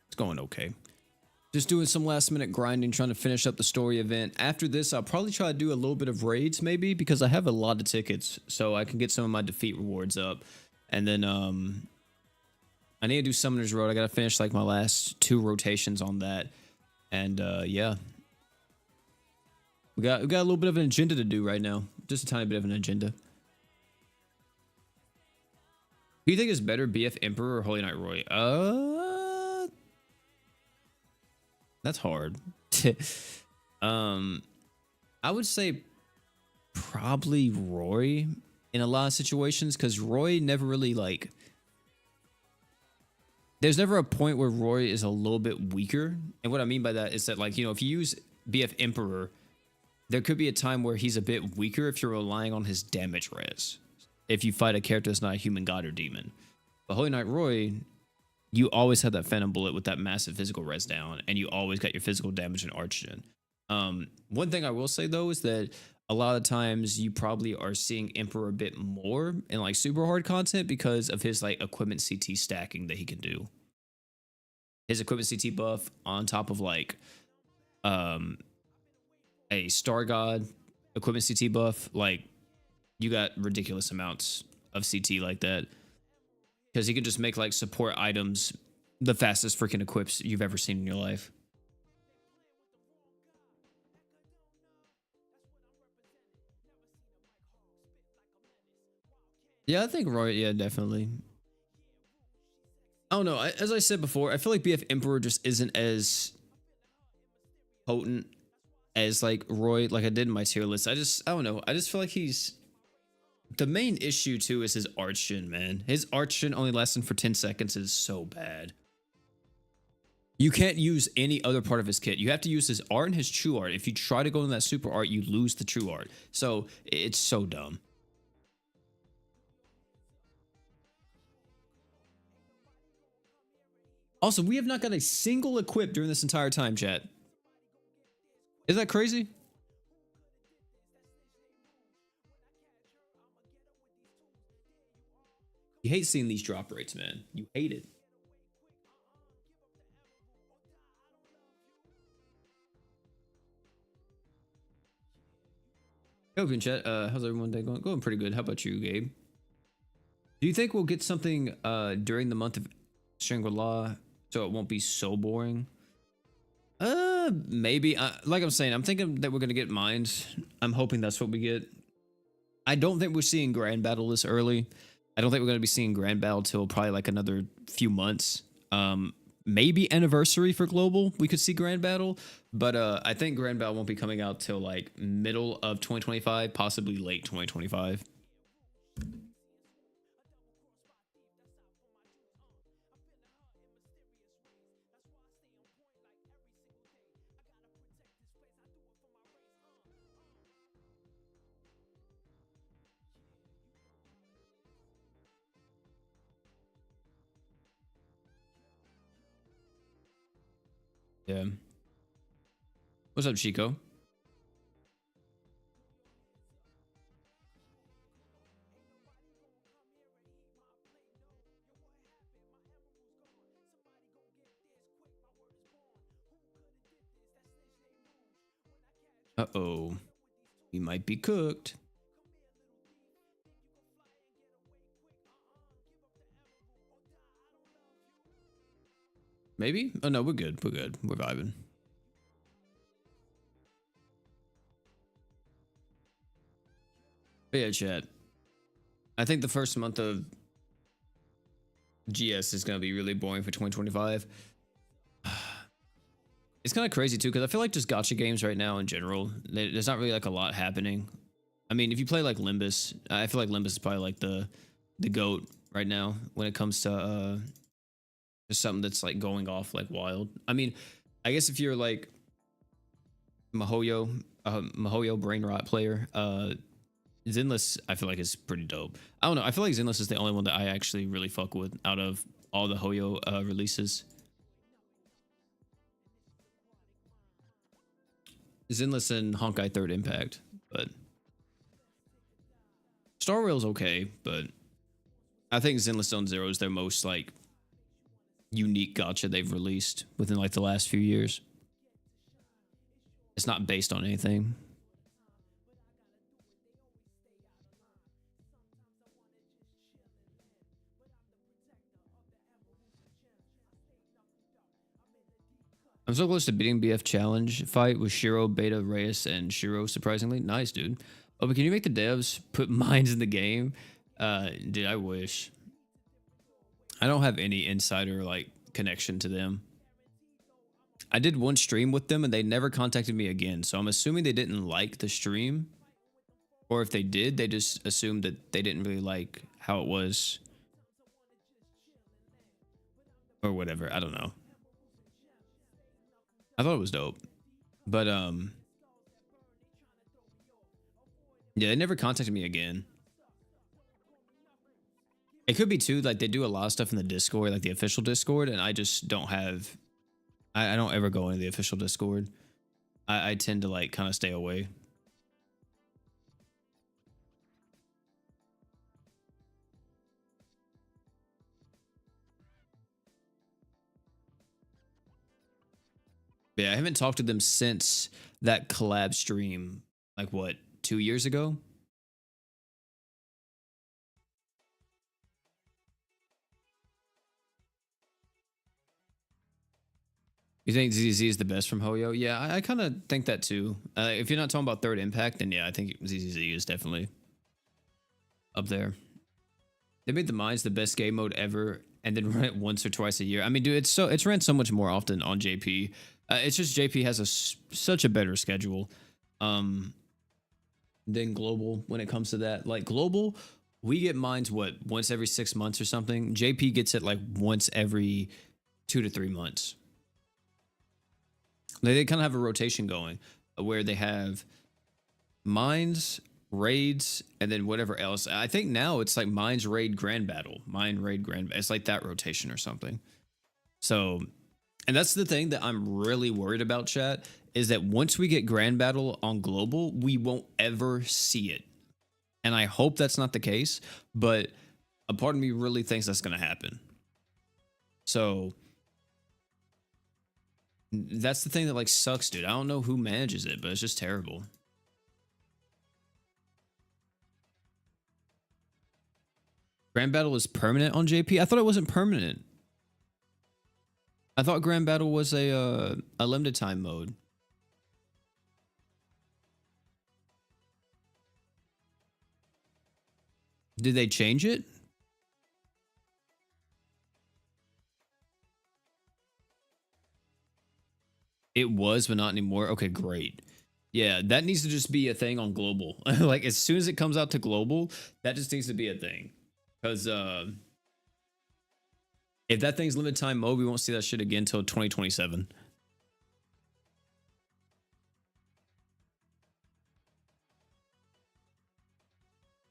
Speaker 1: It's going okay. Just doing some last minute grinding, trying to finish up the story event. After this, I'll probably try to do a little bit of raids maybe because I have a lot of tickets so I can get some of my defeat rewards up. And then I need to do Summoner's Road. I got to finish like my last 2 rotations on that. And yeah. We got a little bit of an agenda to do right now. Just a tiny bit of an agenda. Who do you think is better, BF Emperor or Holy Knight Roy? That's hard. I would say probably Roy in a lot of situations because Roy never really like. There's never a point where Roy is a little bit weaker, and what I mean by that is that like if you use BF Emperor, there could be a time where he's a bit weaker if you're relying on his damage res. If you fight a character that's not a human god or demon, but Holy Knight Roy, you always had that Phantom Bullet with that massive physical res down, and you always got your physical damage and archgen. One thing I will say though is that a lot of times you probably are seeing Emperor a bit more in like super hard content because of his like equipment CT stacking that he can do. His equipment CT buff on top of like a Star God equipment CT buff, like you got ridiculous amounts of CT like that. Because he can just make like support items the fastest freaking equips you've ever seen in your life. Yeah, I think Roy, yeah, definitely. I don't know. As I said before, I feel like BF Emperor just isn't as potent as like Roy, like I did in my tier list. I don't know. I just feel like he's the main issue too is his archgen, man. His archgen only lasting for 10 seconds is so bad. You can't use any other part of his kit. You have to use his art and his true art. If you try to go in that super art, you lose the true art. So it's so dumb. Also, we have not got a single equip during this entire time, chat. Is that crazy? You hate seeing these drop rates, man. You hate it. Open chat. How's everyone day going? Going pretty good. How about you, Gabe? Do you think we'll get something during the month of Shangri-La so it won't be so boring? Maybe. Like I'm saying, I'm thinking that we're gonna get mines. I'm hoping that's what we get. I don't think we're seeing Grand Battle this early. I don't think we're gonna be seeing Grand Battle till probably like another few months. Maybe Anniversary for Global, we could see Grand Battle, but I think Grand Battle won't be coming out till like middle of 2025, possibly late 2025. Yeah. What's up, Chico? Uh-oh. We might be cooked. Maybe? Oh no, we're good. We're good. We're vibing. But yeah, chat. I think the first month of GS is gonna be really boring for 2025. It's kind of crazy too, because I feel like just gacha games right now in general, there's not really like a lot happening. I mean, if you play like Limbus, I feel like Limbus is probably like the GOAT right now when it comes to just something that's like going off like wild. I mean, I guess if you're like Mahoyo brain rot player. Zenless, I feel like is pretty dope. I don't know. I feel like Zenless is the only one that I actually really fuck with out of all the Hoyo releases. Zenless and Honkai Third Impact, but Star Rail's okay, but I think Zenless Zone Zero is their most like unique gacha they've released within like the last few years. It's not based on anything. I'm so close to beating BF Challenge fight with Shiro, Beta, Reyes, and Shiro, surprisingly. Nice, dude. Oh, but can you make the devs put mines in the game? Dude, I wish. I don't have any insider, like, connection to them. I did one stream with them, and they never contacted me again, so I'm assuming they didn't like the stream. Or if they did, they just assumed that they didn't really like how it was. Or whatever, I don't know. I thought it was dope. But yeah, they never contacted me again. It could be too, like they do a lot of stuff in the Discord, like the official Discord, and I just don't have I don't ever go into the official Discord. I tend to like kind of stay away. Yeah, I haven't talked to them since that collab stream, like what, 2 years ago? You think ZZ is the best from Hoyo? Yeah, I kind of think that too. If you're not talking about Third Impact, then yeah, I think ZZ is definitely up there. They made the mines the best game mode ever, and then run it once or twice a year. I mean, dude, it's ran so much more often on JP. It's just JP has such a better schedule than Global when it comes to that. Like Global, we get mines what, once every 6 months or something. JP gets it like once every 2 to 3 months. They kind of have a rotation going where they have mines, raids, and then whatever else. I think now it's like mines, raid, grand battle, mine, raid, grand. It's like that rotation or something. So, and that's the thing that I'm really worried about, chat, is that once we get grand battle on global, we won't ever see it. And I hope that's not the case, but a part of me really thinks that's going to happen. So that's the thing that like sucks, dude. I don't know who manages it, but it's just terrible. Grand Battle is permanent on JP? I thought it wasn't permanent. I thought Grand Battle was a limited time mode. Did they change it? It was, but not anymore. Okay, great. Yeah, that needs to just be a thing on global. Like as soon as it comes out to global, that just needs to be a thing. Because if that thing's limited time mode, we won't see that shit again until 2027.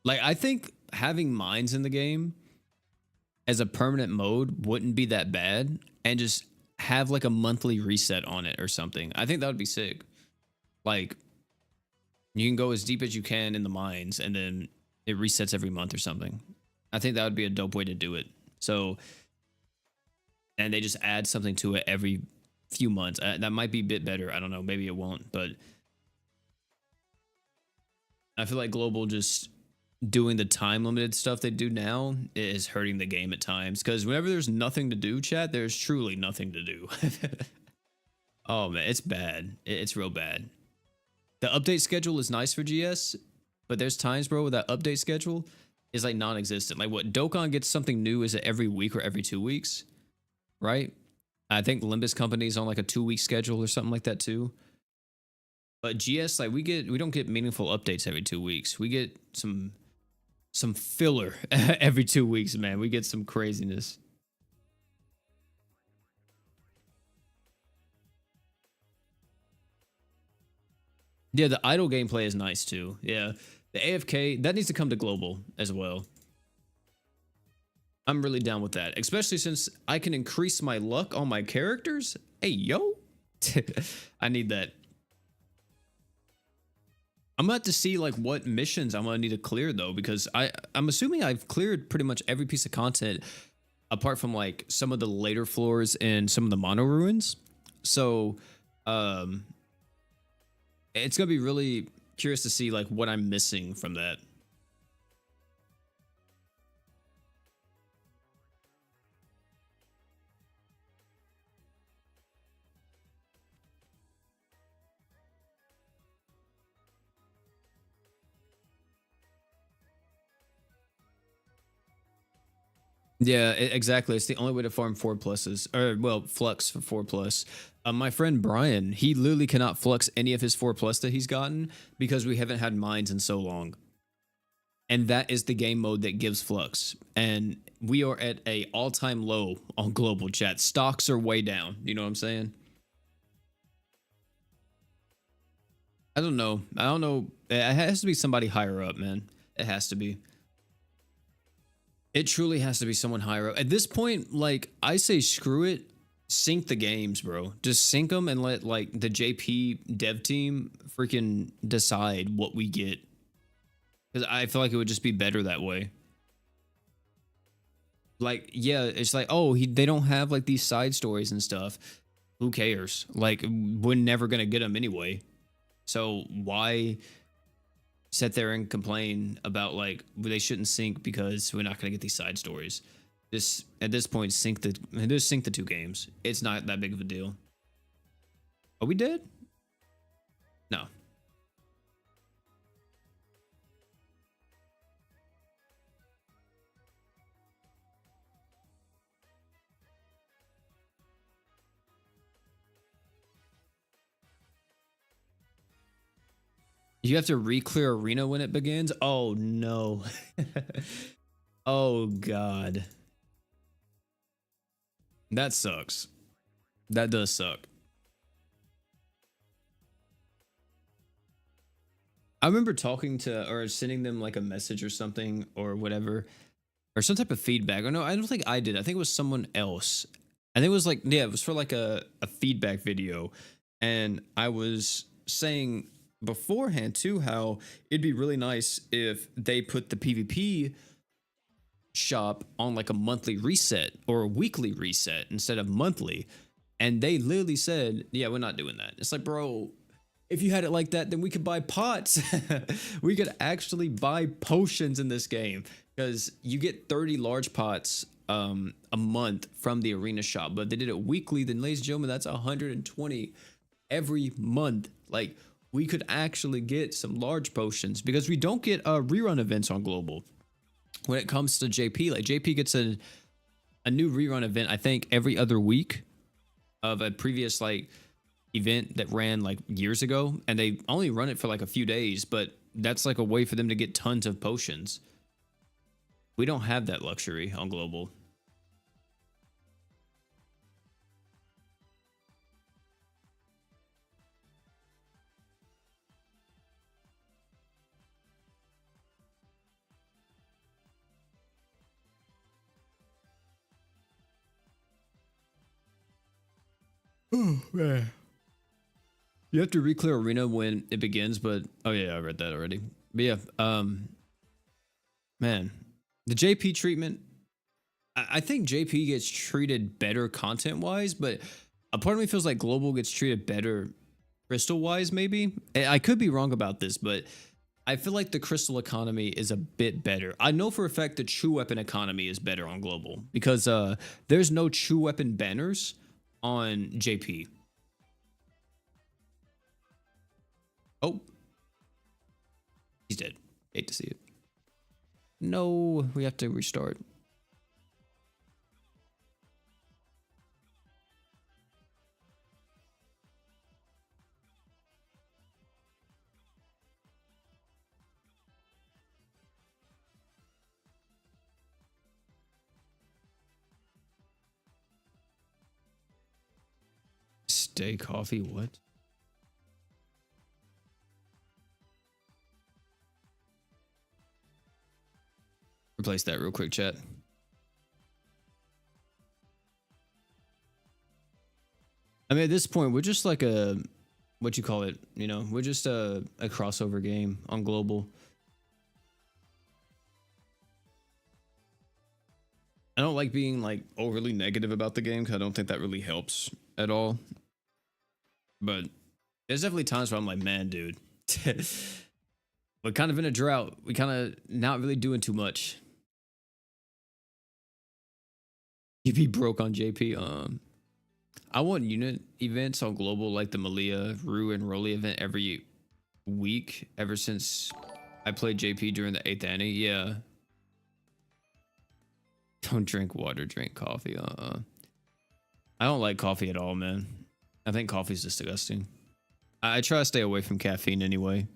Speaker 1: Like I think having mines in the game as a permanent mode wouldn't be that bad, and just have like a monthly reset on it or something. I think that would be sick. Like you can go as deep as you can in the mines and then it resets every month or something. I think that would be a dope way to do it. So, and they just add something to it every few months. That might be a bit better. I don't know. Maybe it won't, but I feel like global just doing the time limited stuff they do now is hurting the game at times. Because whenever there's nothing to do, chat, there's truly nothing to do. Oh man, it's bad. It's real bad. The update schedule is nice for GS, but there's times, bro, where that update schedule is like non-existent. Like what Dokkan gets something new, is it every week or every 2 weeks? Right? I think Limbus Company's on like a 2-week schedule or something like that too. But GS, like we don't get meaningful updates every 2 weeks. We get some filler every 2 weeks, man. We get some craziness. Yeah, the idle gameplay is nice too. Yeah, the AFK that needs to come to global as well. I'm really down with that, especially since I can increase my luck on my characters. Hey, yo. I need that. I'm about to see like what missions I'm gonna need to clear though, because I'm assuming I've cleared pretty much every piece of content apart from like some of the later floors and some of the mono ruins. So um it's gonna be really curious to see like what I'm missing from that. Yeah, exactly. It's the only way to farm 4+s, or well, flux for 4+. My friend Brian, he literally cannot flux any of his 4+ that he's gotten because we haven't had mines in so long. And that is the game mode that gives flux. And we are at a all-time low on global chat. Stocks are way down. You know what I'm saying? I don't know. I don't know. It has to be somebody higher up, man. It has to be. It truly has to be someone higher up. At this point, like I say, screw it. Sync the games, bro. Just sync them and let like the JP dev team freaking decide what we get. Because I feel like it would just be better that way. Like, yeah, it's like, oh, they don't have like these side stories and stuff. Who cares? Like, we're never gonna get them anyway. So why sit there and complain about like they shouldn't sync because we're not gonna get these side stories? Just at this point, just sync the two games. It's not that big of a deal. Are we dead? No. You have to re-clear arena when it begins? Oh no. Oh god. That sucks. That does suck. I remember talking to or sending them like a message or something or whatever, or some type of feedback. Or no, I don't think I did. I think it was someone else. I think it was like, yeah, it was for like a feedback video. And I was saying beforehand too how it'd be really nice if they put the PvP shop on like a monthly reset or a weekly reset instead of monthly. And they literally said, yeah, we're not doing that. It's like, bro, if you had it like that, then we could buy pots. We could actually buy potions in this game because you get 30 large pots a month from the arena shop. But they did it weekly, then ladies and gentlemen, that's 120 every month. Like, we could actually get some large potions because we don't get rerun events on global. When it comes to JP, like JP gets a new rerun event, I think every other week of a previous like event that ran like years ago, and they only run it for like a few days, but that's like a way for them to get tons of potions. We don't have that luxury on global. Oh man. You have to re-clear arena when it begins, but oh yeah, I read that already. But yeah, man, the JP treatment, I think JP gets treated better content wise, but a part of me feels like global gets treated better crystal wise, maybe. I could be wrong about this, but I feel like the crystal economy is a bit better. I know for a fact the true weapon economy is better on global because there's no true weapon banners on JP. Oh, he's dead. Hate to see it. No, we have to restart. Stay coffee, what? Replace that real quick, chat. I mean, at this point, we're just like a, what you call it, you know, we're just a crossover game on global. I don't like being like overly negative about the game because I don't think that really helps at all. But there's definitely times where I'm like, man, dude, we're kind of in a drought. We kind of not really doing too much. You be broke on JP. I want unit events on global like the Malia, Rue, and Rolly event every week ever since I played JP during the 8th Annie. Yeah. Don't drink water, drink coffee. I don't like coffee at all, man. I think coffee's disgusting. I try to stay away from caffeine anyway.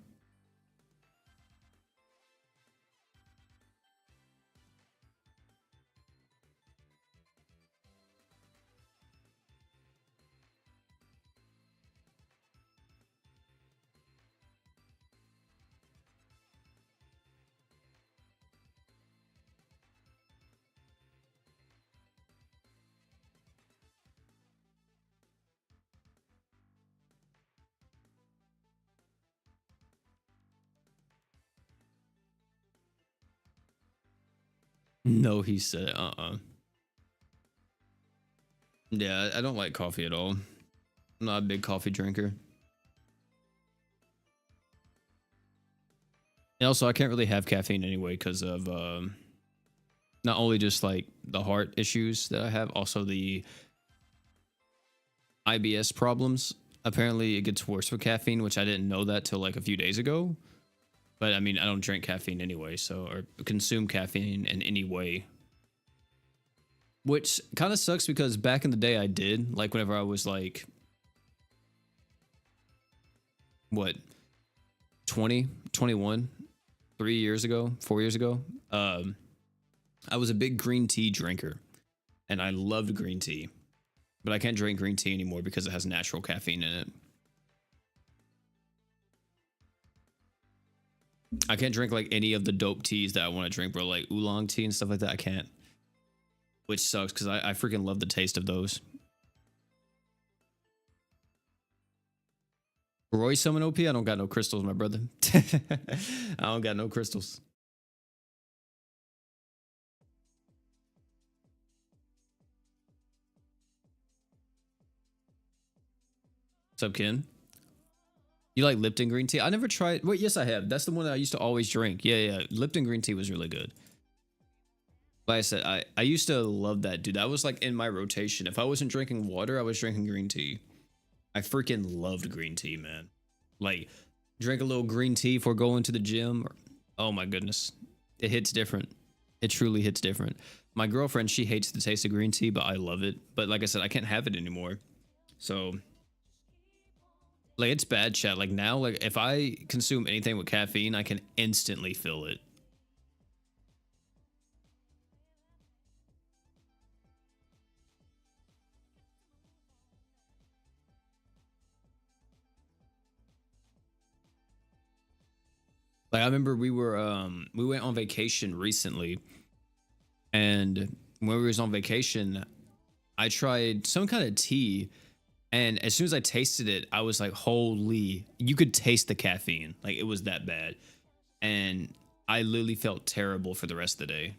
Speaker 1: No, he said, Yeah, I don't like coffee at all. I'm not a big coffee drinker. And also, I can't really have caffeine anyway because of not only just like the heart issues that I have, also the IBS problems. Apparently, it gets worse with caffeine, which I didn't know that till like a few days ago. But I mean, I don't drink caffeine anyway, so or consume caffeine in any way. Which kind of sucks because back in the day I did, like whenever I was like what 20, 21, 3 years ago, 4 years ago, I was a big green tea drinker and I loved green tea. But I can't drink green tea anymore because it has natural caffeine in it. I can't drink like any of the dope teas that I want to drink, bro, like oolong tea and stuff like that. I can't. Which sucks because I freaking love the taste of those. Roy summon OP? I don't got no crystals, my brother. I don't got no crystals. What's up, Ken? You like Lipton green tea? I never tried. Wait, yes, I have. That's the one that I used to always drink. Yeah, yeah. Lipton green tea was really good. Like I said, I used to love that, dude. That was like in my rotation. If I wasn't drinking water, I was drinking green tea. I freaking loved green tea, man. Like, drink a little green tea before going to the gym. Oh my goodness. It hits different. It truly hits different. My girlfriend, she hates the taste of green tea, but I love it. But like I said, I can't have it anymore. So, like, it's bad, chat. Like, now, like, if I consume anything with caffeine, I can instantly feel it. Like, I remember we went on vacation recently, and when we was on vacation, I tried some kind of tea, and as soon as I tasted it, I was like, holy, you could taste the caffeine. Like, it was that bad. And I literally felt terrible for the rest of the day.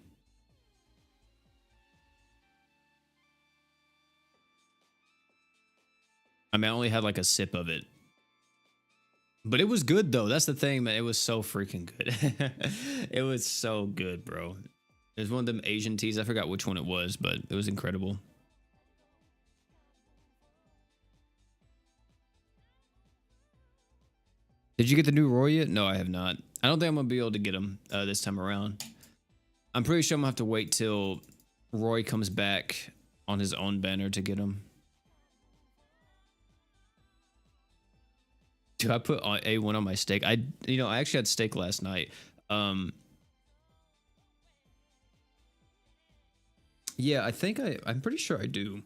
Speaker 1: I mean, I only had like a sip of it. But it was good though. That's the thing, man. It was so freaking good. It was so good, bro. It was one of them Asian teas. I forgot which one it was, but it was incredible. Did you get the new Roy yet? No, I have not. I don't think I'm gonna be able to get him this time around. I'm pretty sure I'm gonna have to wait till Roy comes back on his own banner to get him. Dude, I put A1 on my steak. I actually had steak last night. Yeah, I think I'm pretty sure I do.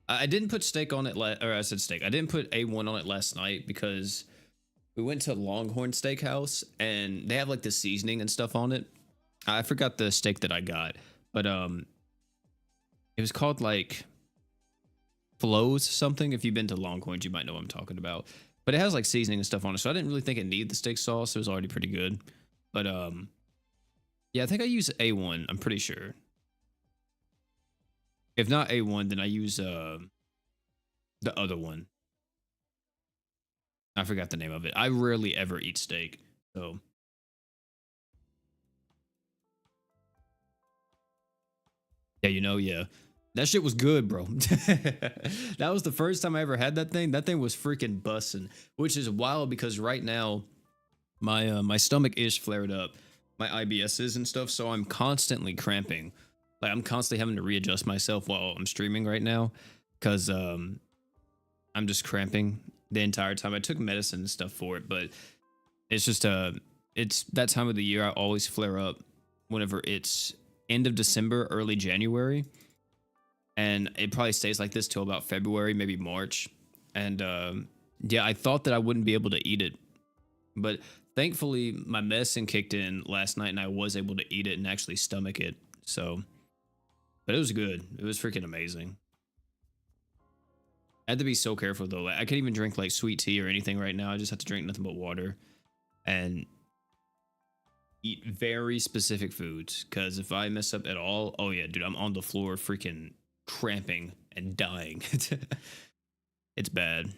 Speaker 1: I didn't put steak on it, or I said steak. I didn't put A1 on it last night because We went to Longhorn Steakhouse and they have like the seasoning and stuff on it. I forgot the steak that I got, but it was called like Flows something. If you've been to Longhorns, you might know what I'm talking about. But it has like seasoning and stuff on it, so I didn't really think it needed the steak sauce. It was already pretty good. But yeah, I think I use A1. I'm pretty sure. If not A1, then I use the other one. I forgot the name of it. I rarely ever eat steak, so yeah, yeah. That shit was good, bro. That was the first time I ever had that thing. That thing was freaking bussin', which is wild because right now my stomach is flared up, my IBS's and stuff, so I'm constantly cramping. Like I'm constantly having to readjust myself while I'm streaming right now because I'm just cramping the entire time. I took medicine and stuff for it, but it's just it's that time of the year I always flare up whenever it's end of December, early January, and it probably stays like this till about February, maybe March. And yeah, I thought that I wouldn't be able to eat it, but thankfully my medicine kicked in last night and I was able to eat it and actually stomach it. So, but it was good. It was freaking amazing. I had to be so careful though. Like, I can't even drink like sweet tea or anything right now. I just have to drink nothing but water and eat very specific foods. Because if I mess up at all, oh yeah, dude, I'm on the floor freaking cramping and dying. It's bad.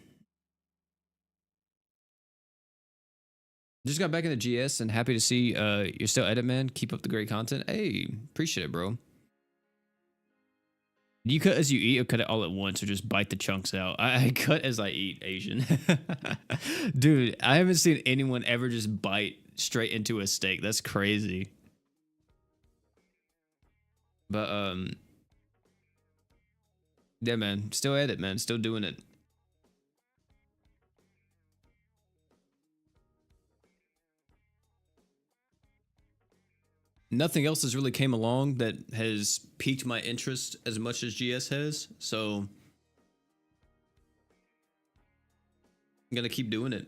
Speaker 1: Just got back into GS and happy to see you're still at it, man. Keep up the great content. Hey, appreciate it, bro. Do you cut as you eat or cut it all at once or just bite the chunks out? I cut as I eat, Asian. Dude, I haven't seen anyone ever just bite straight into a steak. That's crazy. But yeah, man, still at it, man. Still doing it. Nothing else has really came along that has piqued my interest as much as GS has. So I'm gonna keep doing it.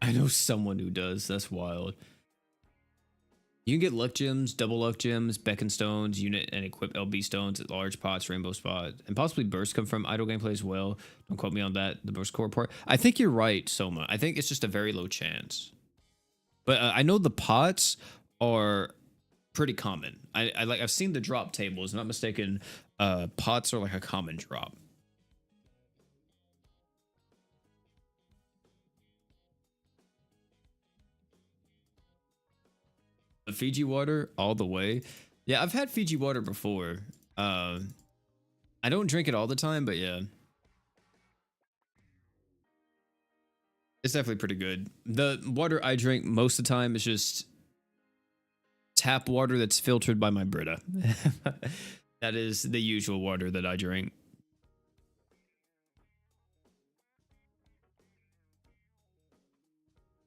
Speaker 1: I know someone who does. That's wild. You can get luck gems, double luck gems, beacon stones, unit and equip LB stones at large pots, rainbow spot, and possibly bursts come from idle gameplay as well. Don't quote me on that. The burst core part. I think you're right, Soma. I think it's just a very low chance. But I know the pots are pretty common. I like I've seen the drop tables. Not mistaken. Pots are like a common drop. The Fiji water all the way. Yeah, I've had Fiji water before. I don't drink it all the time, but yeah. It's definitely pretty good. The water I drink most of the time is just tap water that's filtered by my Brita. That is the usual water that I drink.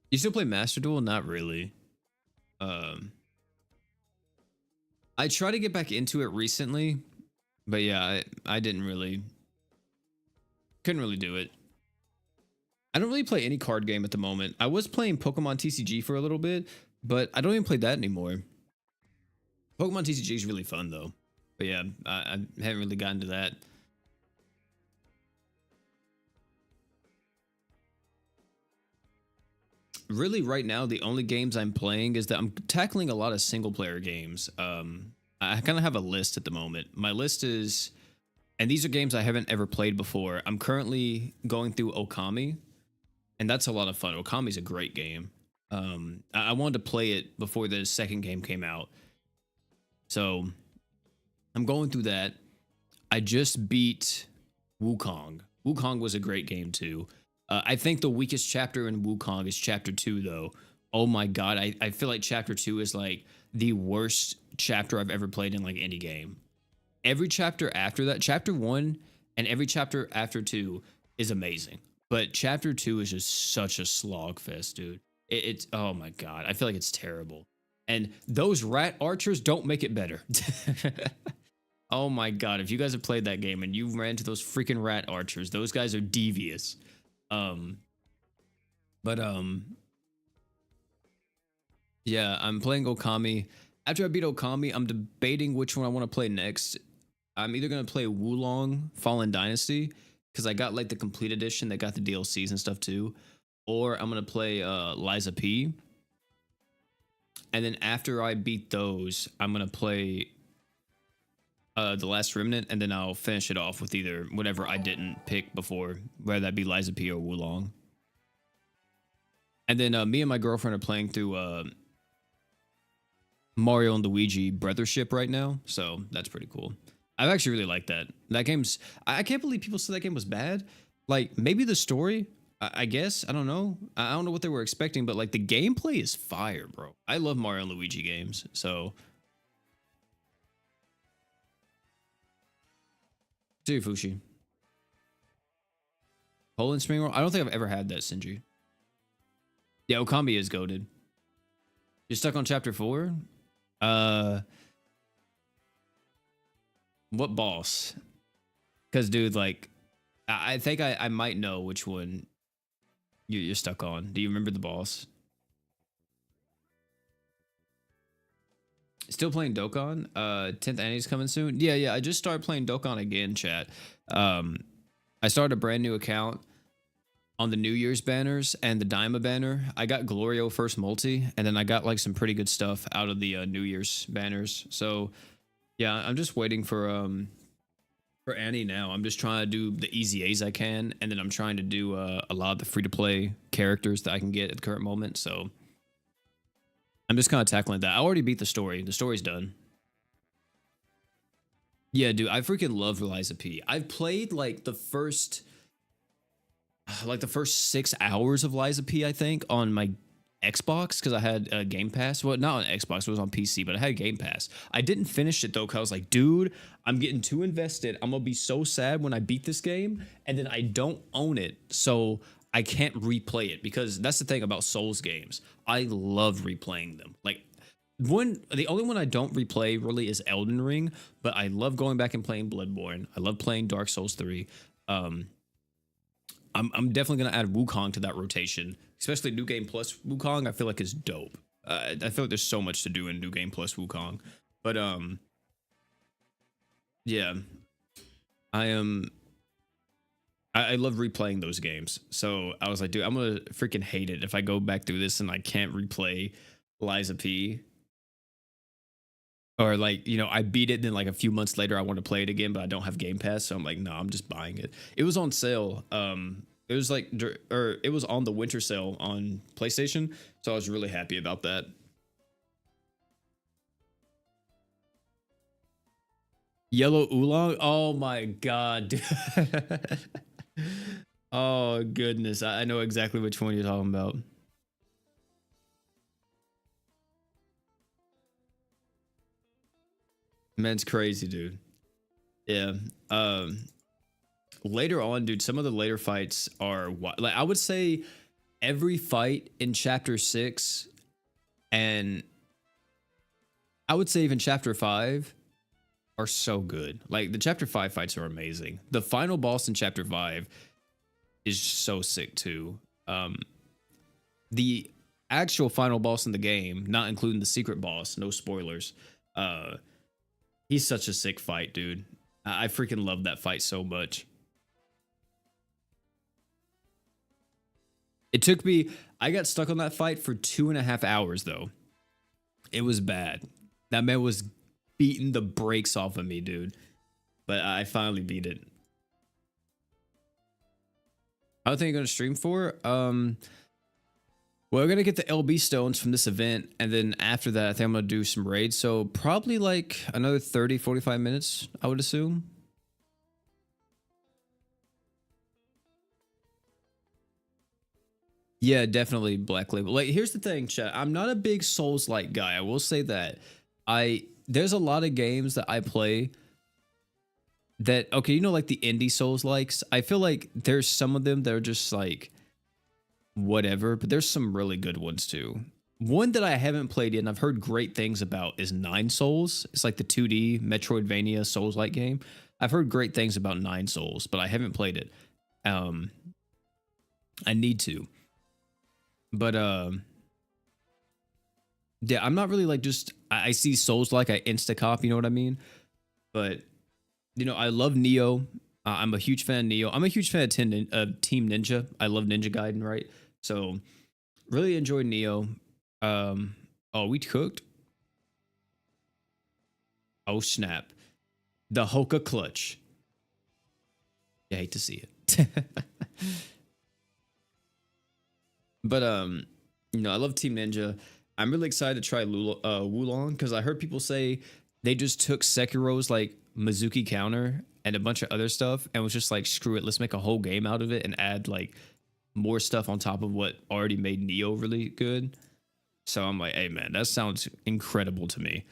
Speaker 1: You still play Master Duel? Not really. Um, I try to get back into it recently, but yeah, I didn't really, couldn't really do it. I don't really play any card game at the moment. I was playing Pokemon TCG for a little bit, but I don't even play that anymore. Pokemon TCG is really fun though. But yeah, I haven't really gotten to that. Really right now, the only games I'm playing is that I'm tackling a lot of single player games. I kind of have a list at the moment. My list is, and these are games I haven't ever played before. I'm currently going through Okami, and that's a lot of fun. Okami's a great game. I wanted to play it before the second game came out. So I'm going through that. I just beat Wukong. Wukong was a great game too. I think the weakest chapter in Wukong is chapter 2 though. Oh my god, I feel like chapter 2 is like the worst chapter I've ever played in like any game. Every chapter after that, chapter 1 and every chapter after 2 is amazing. But chapter 2 is just such a slog fest, dude. It's oh my god, I feel like it's terrible. And those rat archers don't make it better. Oh my god, if you guys have played that game and you ran into those freaking rat archers, those guys are devious. Um, but yeah, I'm playing Okami. After I beat Okami, I'm debating which one I want to play next. I'm either gonna play Wulong Fallen Dynasty because I got like the complete edition that got the DLCs and stuff too, or I'm gonna play Liza P. And then after I beat those, I'm gonna play The Last Remnant, and then I'll finish it off with either whatever I didn't pick before, whether that be Liza P or Wulong. And then me and my girlfriend are playing through Mario and Luigi Brothership right now, so that's pretty cool. I actually really like that. That game's. I can't believe people said that game was bad. Like maybe the story. I guess I don't know. I don't know what they were expecting, but like the gameplay is fire, bro. I love Mario and Luigi games. So, see Fushi. Poland Spring Roll. I don't think I've ever had that, Sinji. Yeah, Okami is goated. You're stuck on chapter 4. Uh, what boss? Because dude, like, I think I might know which one you're stuck on. Do you remember the boss? Still playing Dokkan. 10th Annie's coming soon. Yeah. I just started playing Dokkan again, chat. I started a brand new account on the New Year's banners and the Daima banner. I got Glorio first multi, and then I got like some pretty good stuff out of the New Year's banners. So yeah, I'm just waiting for Annie now. I'm just trying to do the easy A's I can, and then I'm trying to do a lot of the free to play characters that I can get at the current moment. So I'm just kind of tackling that. I already beat the story. The story's done. Yeah, dude, I freaking love Liza P. I've played like the first 6 hours of Liza P, I think, on my Xbox because I had a Game Pass. Well, not on Xbox, it was on PC, but I had Game Pass. I didn't finish it though because I was like, dude, I'm getting too invested. I'm gonna be so sad when I beat this game and then I don't own it, so I can't replay it because that's the thing about Souls games. I love replaying them. Like the only one I don't replay really is Elden Ring, but I love going back and playing Bloodborne. I love playing Dark Souls 3. I'm definitely gonna add Wukong to that rotation, especially New Game Plus Wukong. I feel like is dope. I feel like there's so much to do in New Game Plus Wukong, but yeah, I am. I love replaying those games. So I was like, dude, I'm gonna freaking hate it if I go back through this and I can't replay Liza P. Or like, I beat it, then like a few months later I want to play it again, but I don't have Game Pass, so I'm like, no, I'm just buying it. It was on sale. It was like, or it was on the winter sale on PlayStation, so I was really happy about that. Yellow Oolong? Oh my god, dude. Oh goodness, I know exactly which one you're talking about. Man's crazy, dude. Yeah. Later on, dude, some of the later fights are like I would say every fight in chapter 6 and I would say even chapter 5 are so good. Like the chapter 5 fights are amazing. The final boss in chapter 5 is so sick too. The actual final boss in the game, not including the secret boss, no spoilers. He's such a sick fight, dude. I freaking love that fight so much. It took me, I got stuck on that fight for 2.5 hours though. It was bad. That man was beating the brakes off of me, dude. But I finally beat it. How think you're gonna stream for? Well, we're gonna get the LB stones from this event, and then after that, I think I'm gonna do some raids. So probably like another 30-45 minutes, I would assume. Yeah, definitely Black Label. Like, here's the thing, chat. I'm not a big Souls-like guy. I will say that. There's a lot of games that I play that, okay, like the indie Souls-likes. I feel like there's some of them that are just like whatever, but there's some really good ones too. One that I haven't played yet and I've heard great things about is Nine Souls. It's like the 2D Metroidvania Souls-like game. I've heard great things about Nine Souls, but I haven't played it. Um, I need to. But yeah, I'm not really like just I see Souls like I insta cop, you know what I mean? But you know, I love Neo. I'm a huge fan of Neo. I'm a huge fan of Team Ninja. I love Ninja Gaiden, right? So really enjoyed Neo. Oh, we cooked. Oh snap! The Hoka clutch. I hate to see it. But you know, I love Team Ninja. I'm really excited to try Wulong because I heard people say they just took Sekiro's like Mizuki counter and a bunch of other stuff and was just like, screw it, let's make a whole game out of it and add like more stuff on top of what already made Neo really good. So I'm like, hey man, that sounds incredible to me.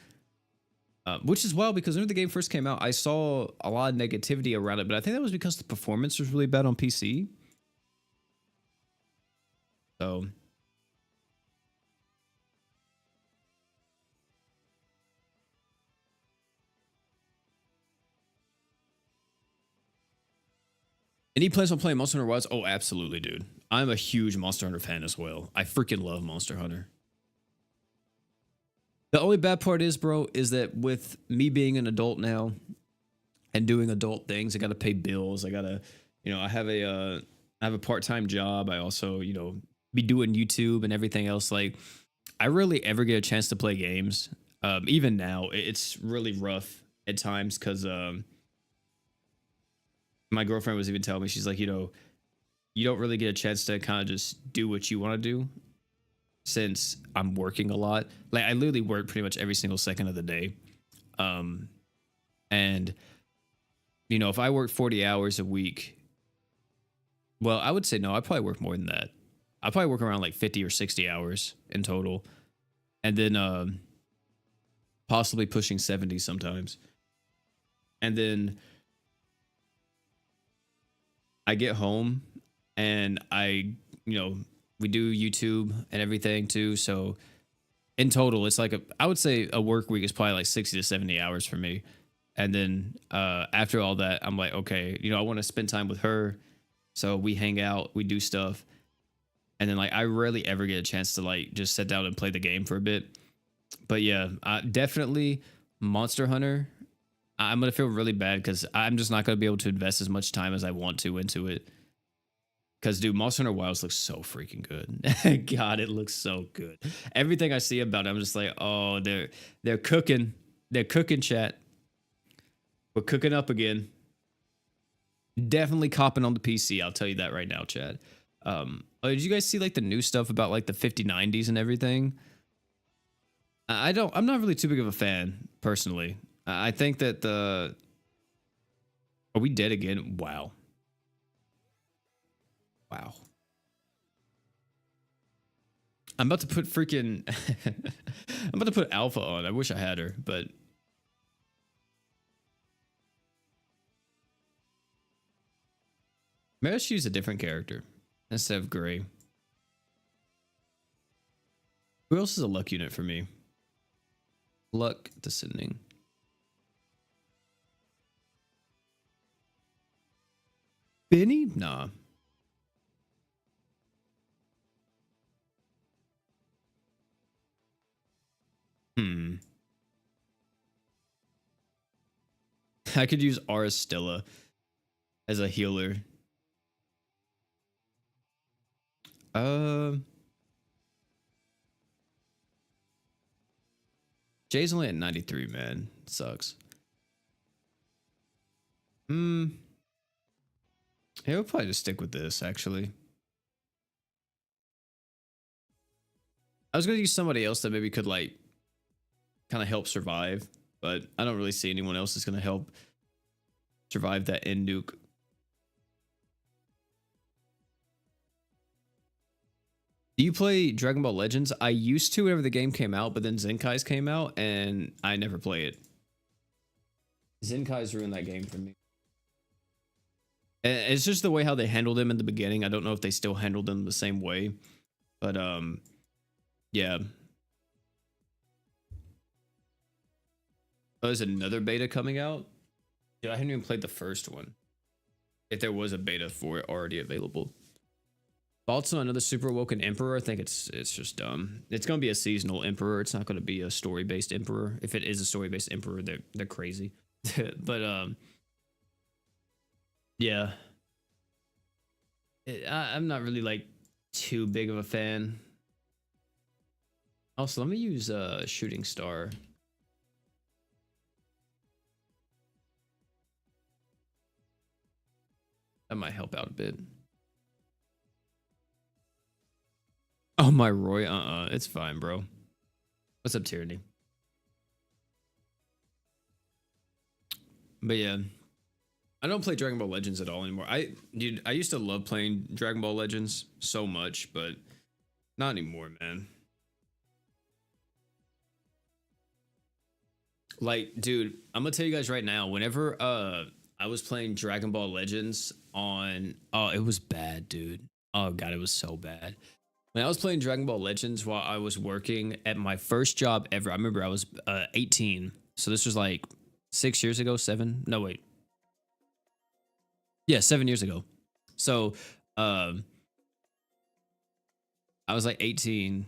Speaker 1: Which is wild because when the game first came out, I saw a lot of negativity around it, but I think that was because the performance was really bad on PC. So any plans on playing Monster Hunter Wilds? Oh, absolutely, dude. I'm a huge Monster Hunter fan as well. I freaking love Monster Hunter. The only bad part is, bro, is that with me being an adult now and doing adult things, I got to pay bills. I got to, you know, I have a part-time job. I also, you know, be doing YouTube and everything else. Like, I rarely ever get a chance to play games. Even now, it's really rough at times because my girlfriend was even telling me, she's like, you know, you don't really get a chance to kind of just do what you want to do since I'm working a lot. Like I literally work pretty much every single second of the day. And you know, if I work 40 hours a week, well, I would say no, I probably work more than that. I probably work around like 50 or 60 hours in total. And then possibly pushing 70 sometimes. And then I get home and you know, we do YouTube and everything too. So in total, it's like I would say a work week is probably like 60 to 70 hours for me. And then after all that, I'm like, okay, you know, I want to spend time with her. So we hang out, we do stuff. And then like, I rarely ever get a chance to like just sit down and play the game for a bit. But yeah, definitely Monster Hunter. I'm going to feel really bad because I'm just not going to be able to invest as much time as I want to into it. Because, dude, Monster Hunter Wilds looks so freaking good. God, it looks so good. Everything I see about it, I'm just like, oh, they're cooking. They're cooking, chat. We're cooking up again. Definitely copping on the PC. I'll tell you that right now, chat. Oh, did you guys see like the new stuff about like the 5090s and everything? I'm not really too big of a fan personally. I think that are we dead again? Wow. Wow. I'm about to put freaking I'm about to put Alpha on. I wish I had her, but maybe I should use a different character instead of Gray. Who else is a luck unit for me? Luck descending. Benny? Nah. I could use Aristella as a healer. Jay's only at 93, man. Sucks. Yeah, we'll probably just stick with this, actually. I was gonna use somebody else that maybe could like kind of help survive, but I don't really see anyone else that's gonna help survive that end nuke. Do you play Dragon Ball Legends? I used to whenever the game came out, but then Zenkai's came out and I never play it. Zenkai's ruined that game for me. And it's just the way how they handled him in the beginning. I don't know if they still handled him the same way, but Yeah. Oh, there's another beta coming out. Yeah, I haven't even played the first one. If there was a beta for it already available. Also, another super awoken emperor. I think it's just dumb. It's gonna be a seasonal emperor. It's not gonna be a story based emperor. If it is a story based emperor, they're crazy. But yeah, I'm not really like too big of a fan. Also, let me use shooting star. That might help out a bit. Oh my Roy, it's fine, bro. What's up, Tyranny? But yeah, I don't play Dragon Ball Legends at all anymore. Dude, I used to love playing Dragon Ball Legends so much, but not anymore, man. Like, dude, I'm gonna tell you guys right now, whenever I was playing Dragon Ball Legends on, oh, it was bad, dude. Oh god, it was so bad. When I was playing Dragon Ball Legends while I was working at my first job ever, I remember I was 18. So this was like 6 years ago, seven. No, wait. Yeah, 7 years ago. So um I was like 18,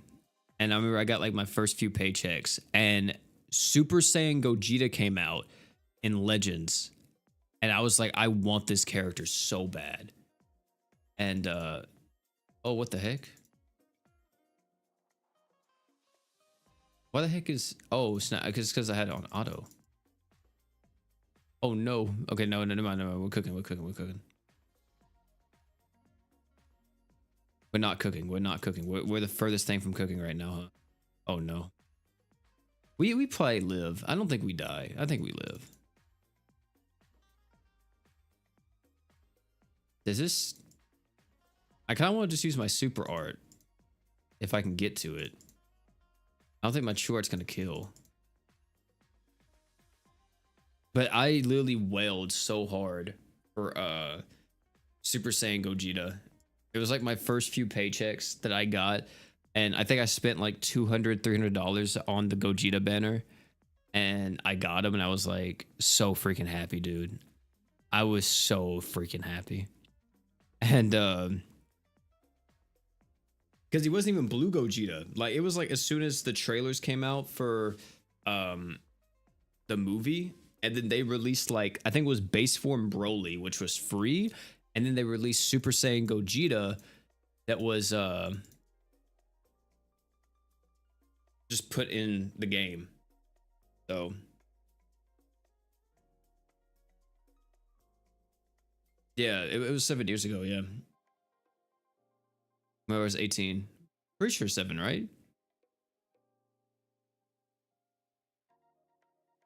Speaker 1: and I remember I got like my first few paychecks, and Super Saiyan Gogeta came out in Legends, and I was like, I want this character so bad. And oh, what the heck? Why the heck is, oh snap? Because I had it on auto. Oh no. Okay, no, no, never mind, never mind. We're cooking. We're cooking. We're cooking. We're not cooking. We're not cooking. We're the furthest thing from cooking right now, huh? Oh no. We probably live. I don't think we die. I think we live. Does this? I kind of want to just use my super art if I can get to it. I don't think my true art's gonna kill. But I literally wailed so hard for Super Saiyan Gogeta. It was like my first few paychecks that I got, and I think I spent like $200-$300 on the Gogeta banner, and I got him, and I was like so freaking happy, dude. I was so freaking happy. And because he wasn't even blue Gogeta. Like, it was like as soon as the trailers came out for the movie, and then they released, like, I think it was base form Broly, which was free, and then they released Super Saiyan Gogeta that was just put in the game. So yeah, it was 7 years ago. Yeah, when I was 18. Pretty sure 7, right?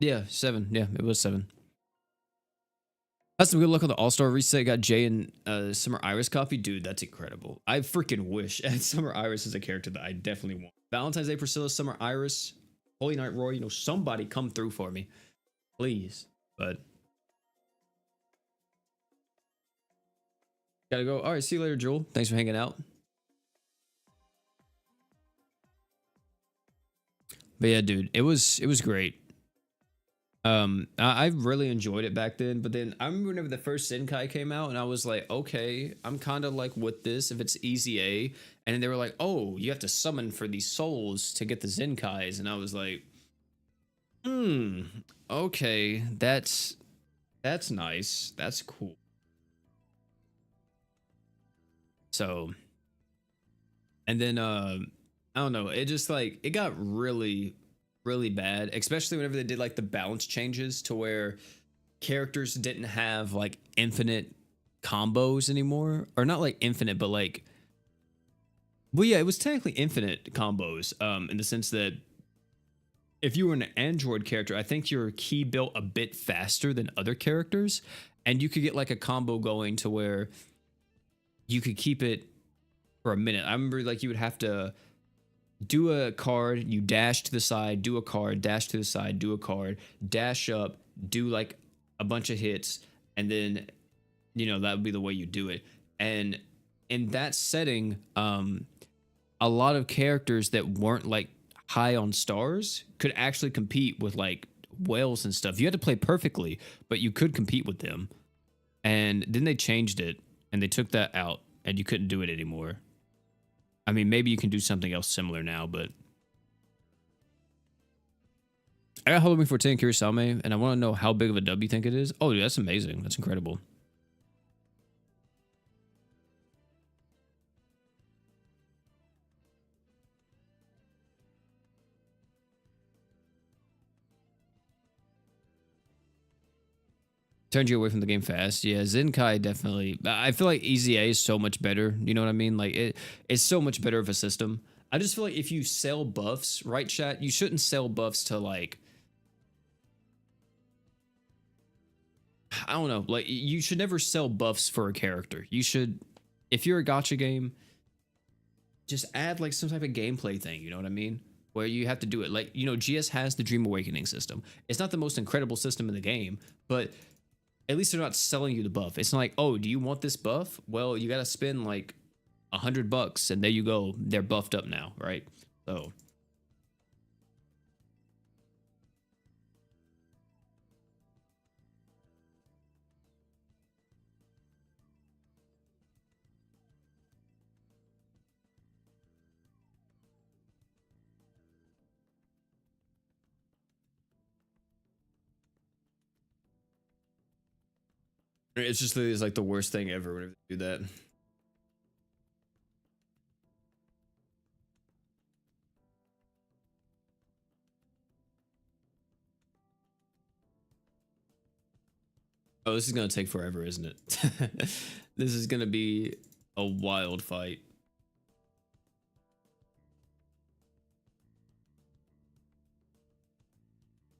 Speaker 1: Yeah, 7. Yeah, it was 7. That's some good luck on the All-Star reset. Got Jay and Summer Iris copy. Dude, that's incredible. I freaking wish I had Summer Iris as a character that I definitely want. Valentine's Day Priscilla, Summer Iris, Holy Night Roy, you know, somebody come through for me. Please. But gotta go. All right, see you later, Jewel. Thanks for hanging out. But yeah, dude, it was great. I really enjoyed it back then, but then I remember whenever the first Zenkai came out, and I was like, okay, I'm kind of like with this if it's easy A, and then they were like, oh, you have to summon for these souls to get the Zenkais, and I was like, okay, that's nice, that's cool. So, and then I don't know, it just like it got really bad, especially whenever they did like the balance changes to where characters didn't have like infinite combos anymore, or not like infinite, but like, well, yeah, it was technically infinite combos, in the sense that if you were an android character, I think your key built a bit faster than other characters, and you could get like a combo going to where you could keep it for a minute. I remember like you would have to do a card, you dash to the side, do a card, dash to the side, do a card, dash up, do like a bunch of hits, and then, you know, that would be the way you do it. And in that setting, a a lot of characters that weren't like high on stars could actually compete with like whales and stuff. You had to play perfectly, but you could compete with them. And then they changed it and they took that out and you couldn't do it anymore. I mean, maybe you can do something else similar now, but I got Halloween 14 Kirisame, and I want to know how big of a dub you think it is. Oh, dude, that's amazing. That's incredible. Turned you away from the game fast. Yeah, Zenkai definitely. I feel like EZA is so much better. You know what I mean? Like it's so much better of a system. I just feel like if you sell buffs, right, chat, you shouldn't sell buffs to like, I don't know, like you should never sell buffs for a character. You should, if you're a gacha game, just add like some type of gameplay thing. You know what I mean? Where you have to do it. Like, you know, GS has the Dream Awakening system. It's not the most incredible system in the game, but at least they're not selling you the buff. It's not like, oh, do you want this buff? Well, you got to spend like $100 and there you go. They're buffed up now, right? So it's just it's like the worst thing ever whenever they do that. Oh, this is gonna take forever, isn't it? This is gonna be a wild fight.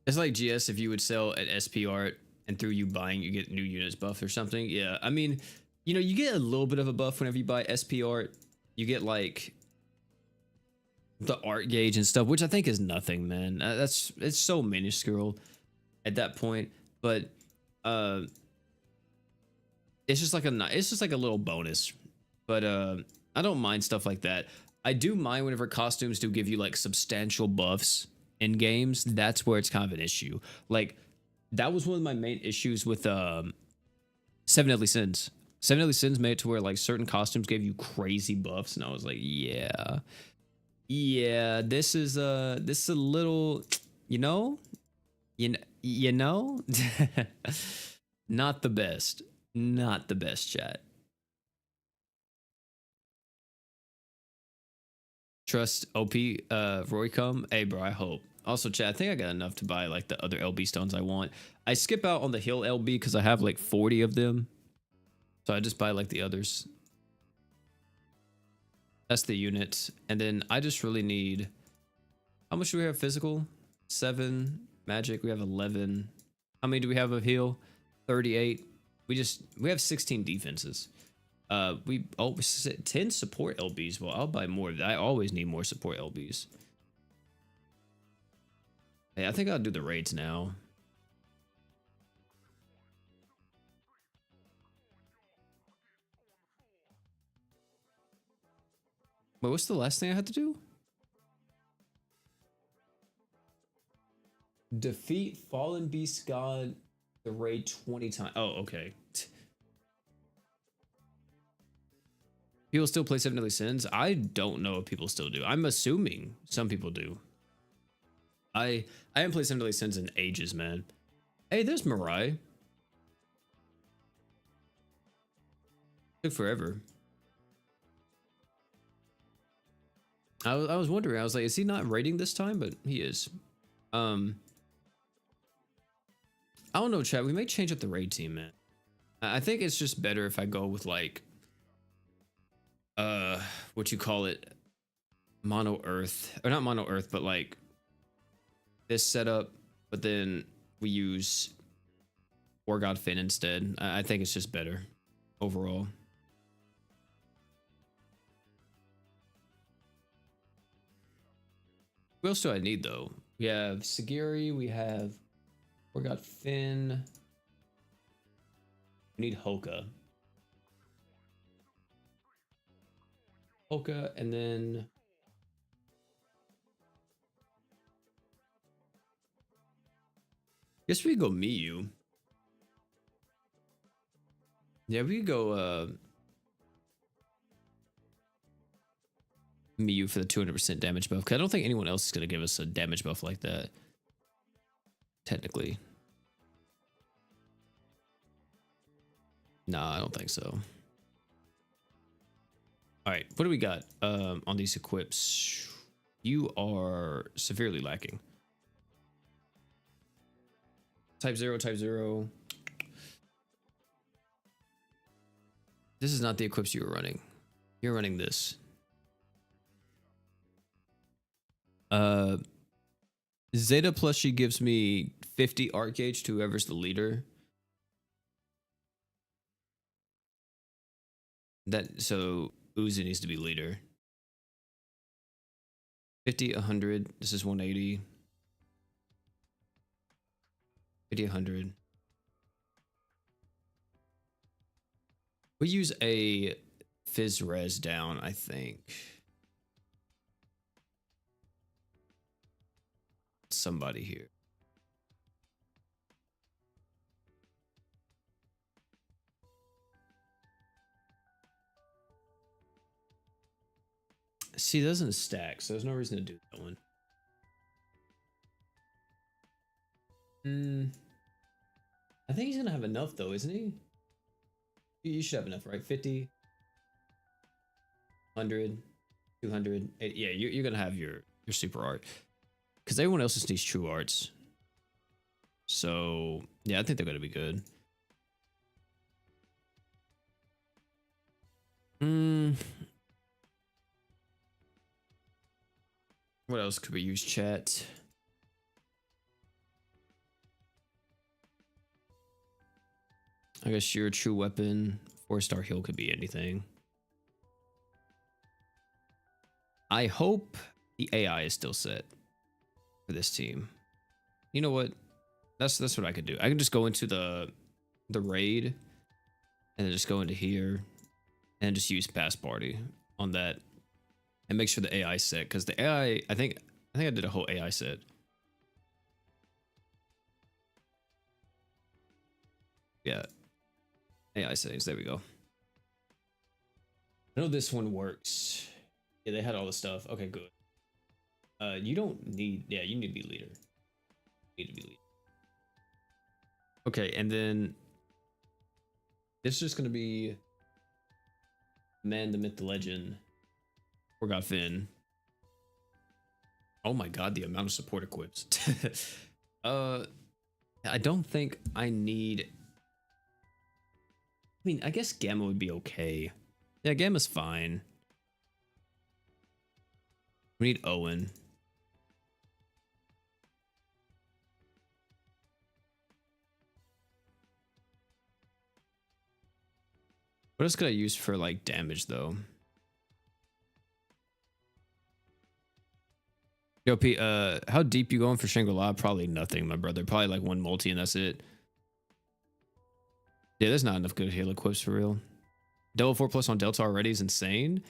Speaker 1: It's like GS if you would sell at SP art and through you buying you get new units buff or something. Yeah, I mean, you know, you get a little bit of a buff whenever you buy SP art. You get like the art gauge and stuff, which I think is nothing, man. It's so minuscule at that point, but uh it's just like a little bonus. But I don't mind stuff like that. I do mind whenever costumes do give you like substantial buffs in games. That's where it's kind of an issue. Like that was one of my main issues with Seven Deadly Sins. Seven Deadly Sins made it to where like certain costumes gave you crazy buffs, and I was like, yeah, this is a little, you know, you know, not the best, not the best, chat. Trust OP Roycom. Hey bro, I hope. Also, chat, I think I got enough to buy like the other LB stones I want. I skip out on the hill LB because I have like 40 of them. So I just buy like the others. That's the unit. And then I just really need, how much do we have physical? 7. Magic, we have 11. How many do we have of heal? 38. We have 16 defenses. We always 10 support LBs. Well, I'll buy more. I always need more support LBs. Hey, I think I'll do the raids now. Wait, what's the last thing I had to do? Defeat Fallen Beast God the raid 20 times. Oh, okay. People still play Seven Deadly Sins? I don't know if people still do. I'm assuming some people do. I haven't played Seven Deadly Sins in ages, man. Hey, there's Mirai. Took forever. I was wondering. I was like, is he not raiding this time? But he is. I don't know, chat. We may change up the raid team, man. I think it's just better if I go with like what you call it, mono earth, or not mono earth, but like this setup, but then we use War God Finn instead. I think it's just better overall. What else do I need though? We have Sagiri, we have War God Finn. We need Hoka. Hoka, and then Guess we could go Miyu. Yeah, we could go Miyu for the 200% damage buff. Cause I don't think anyone else is gonna give us a damage buff like that. Technically. Nah, I don't think so. All right, what do we got on these equips? You are severely lacking. Type 0, type 0. This is not the equips you were running. You're running this. Zeta plushie gives me 50 art gauge to whoever's the leader. So Uzi needs to be leader. 50, 100. This is 180. 50, 100. We use a Fizz res down, I think. Somebody here. See, it doesn't stack, so there's no reason to do that one. I think he's gonna have enough though, isn't he? You should have enough, right? 50, 100, 200. Yeah, you're gonna have your super art. Because everyone else just needs true arts. So, yeah, I think they're gonna be good. What else could we use, chat? I guess your true weapon, 4-star heal could be anything. I hope the AI is still set for this team. You know what? That's what I could do. I can just go into the raid and then just go into here and just use pass party on that and make sure the AI set, because the AI, I think I did a whole AI set. Yeah. AI settings, there we go. I know this one works. Yeah, they had all the stuff. Okay, good. You don't need, yeah, you need to be leader. You need to be leader. Okay, and then this is just gonna be man, the myth, the legend. Forgot Finn. Oh my god, the amount of support equips. I don't think I need. I mean, I guess Gamma would be okay. Yeah, Gamma's fine. We need Owen. What else could I use for like damage though? Yo, P, how deep you going for Shangri-La? Probably nothing, my brother. Probably like one multi and that's it. Yeah, there's not enough good heal equips for real. Double 4+ on Delta already is insane.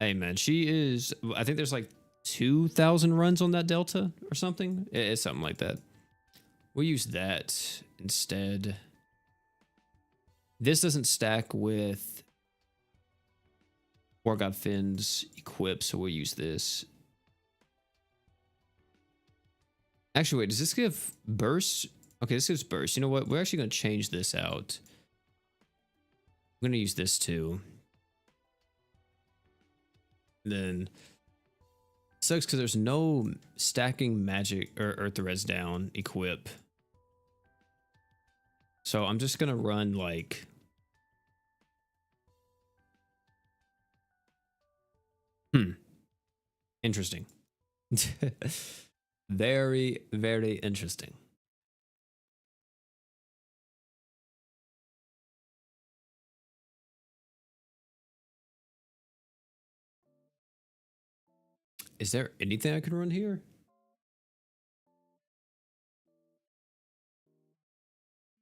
Speaker 1: Hey man, she is, I think there's like 2,000 runs on that Delta or something. It's something like that. We'll use that instead. This doesn't stack with War God Finn's equip, so we'll use this. Actually, wait, does this give burst? Okay, this gives burst. You know what? We're actually going to change this out. I'm going to use this too. Then sucks because there's no stacking magic or Earth the Res down equip. So I'm just going to run like... Interesting. Very, very interesting. Is there anything I can run here?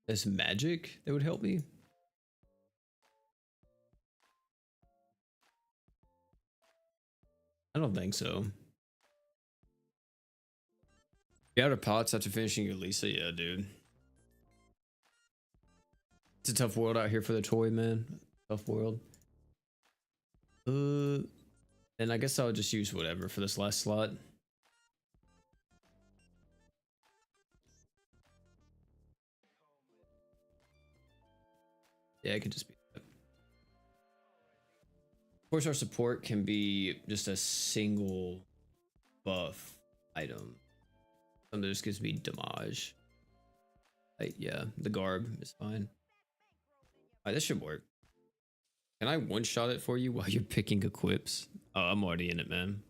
Speaker 1: There's magic that would help me? I don't think so. You out of pots after finishing your Lisa? Yeah, dude. It's a tough world out here for the toy, man. Tough world. And I guess I'll just use whatever for this last slot. Yeah, it could just be that. Of course, our support can be just a single buff item. Something that just gives me damage. Like, yeah, the garb is fine. Alright, this should work. Can I one-shot it for you while you're picking equips? Oh, I'm already in it, man.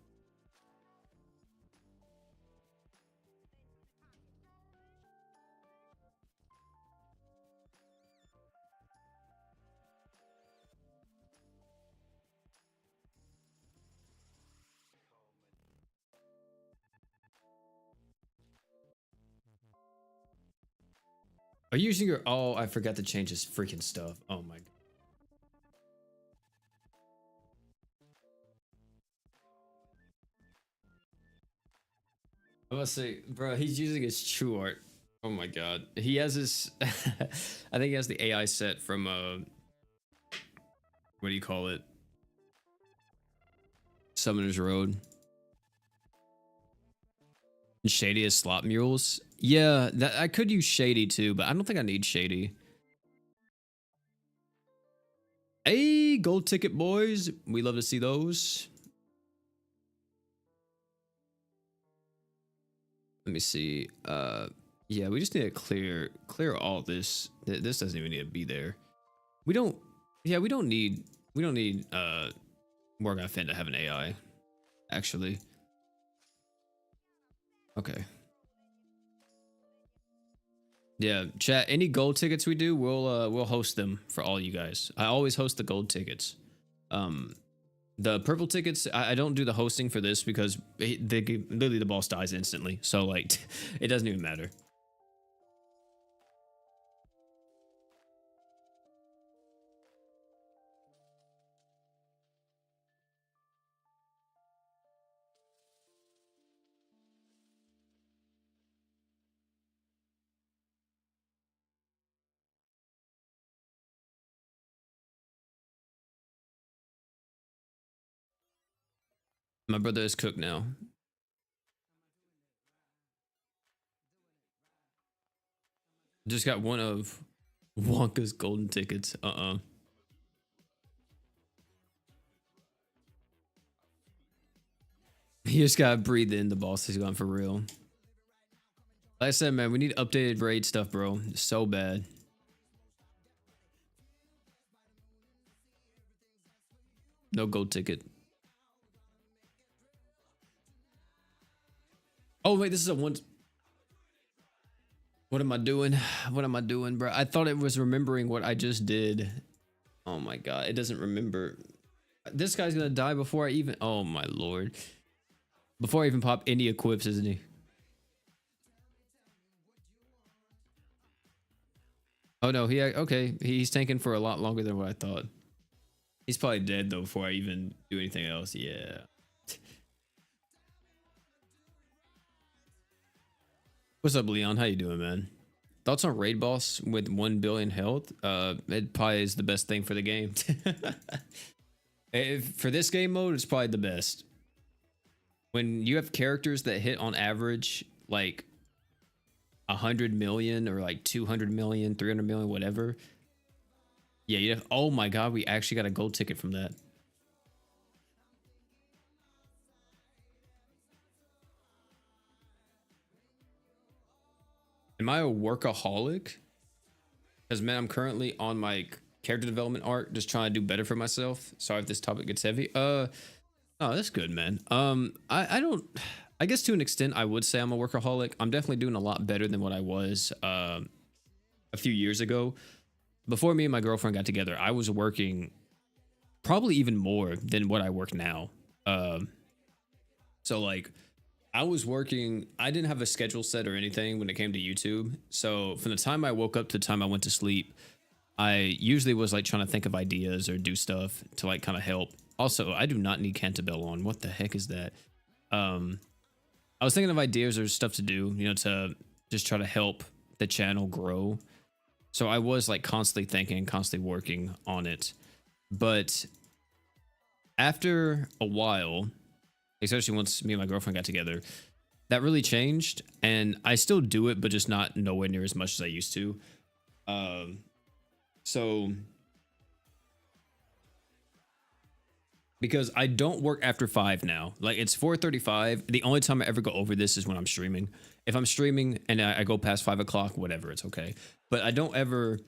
Speaker 1: Are you using your... Oh, I forgot to change this freaking stuff. Oh my god. I must say, bro, he's using his true art. Oh my god. He has this... I think he has the AI set from... what do you call it? Summoner's Road. Shady as slot mules. Yeah, that I could use Shady too, but I don't think I need Shady. Hey, gold ticket boys. We love to see those. Let me see. Yeah, we just need to clear all this. This doesn't even need to be there. We don't need Morgan Finn to have an AI, actually. Okay. Yeah, chat, any gold tickets we do, we'll host them for all you guys. I always host the gold tickets. The purple tickets, I don't do the hosting for this because literally the boss dies instantly. So like, it doesn't even matter. My brother is cooked now. Just got one of Wonka's golden tickets. He just gotta breathe in. The boss is gone for real. Like I said, man, we need updated raid stuff, bro. It's so bad. No gold ticket. Oh wait, this is a one. What am I doing? What am I doing, bro? I thought it was remembering what I just did. Oh my god, it doesn't remember. This guy's gonna die before I even... Oh my lord. Before I even pop any equips, isn't he? Oh no, okay. He's tanking for a lot longer than what I thought. He's probably dead though before I even do anything else. Yeah. What's up, Leon? How you doing, man? Thoughts on raid boss with 1 billion health? It probably is the best thing for the game. For this game mode, it's probably the best. When you have characters that hit on average like 100 million or like 200 million, 300 million, whatever. Yeah, you have... Oh my god, we actually got a gold ticket from that. Am I a workaholic? Because man, I'm currently on my character development arc, just trying to do better for myself. Sorry if this topic gets heavy. Oh, that's good, man. I guess to an extent I would say I'm a workaholic. I'm definitely doing a lot better than what I was a few years ago. Before me and my girlfriend got together, I was working probably even more than what I work now. So like, I was working, I didn't have a schedule set or anything when it came to YouTube. So from the time I woke up to the time I went to sleep, I usually was like trying to think of ideas or do stuff to like kind of help. Also, I do not need Cantabile on. What the heck is that? I was thinking of ideas or stuff to do, you know, to just try to help the channel grow. So I was like constantly thinking, constantly working on it. But after a while, especially once me and my girlfriend got together, that really changed. And I still do it, but just not nowhere near as much as I used to. Um, so because I don't work after 5 now. Like it's 4:35. The only time I ever go over this is when I'm streaming. If I'm streaming and I go past 5 o'clock, whatever, it's okay. But I don't ever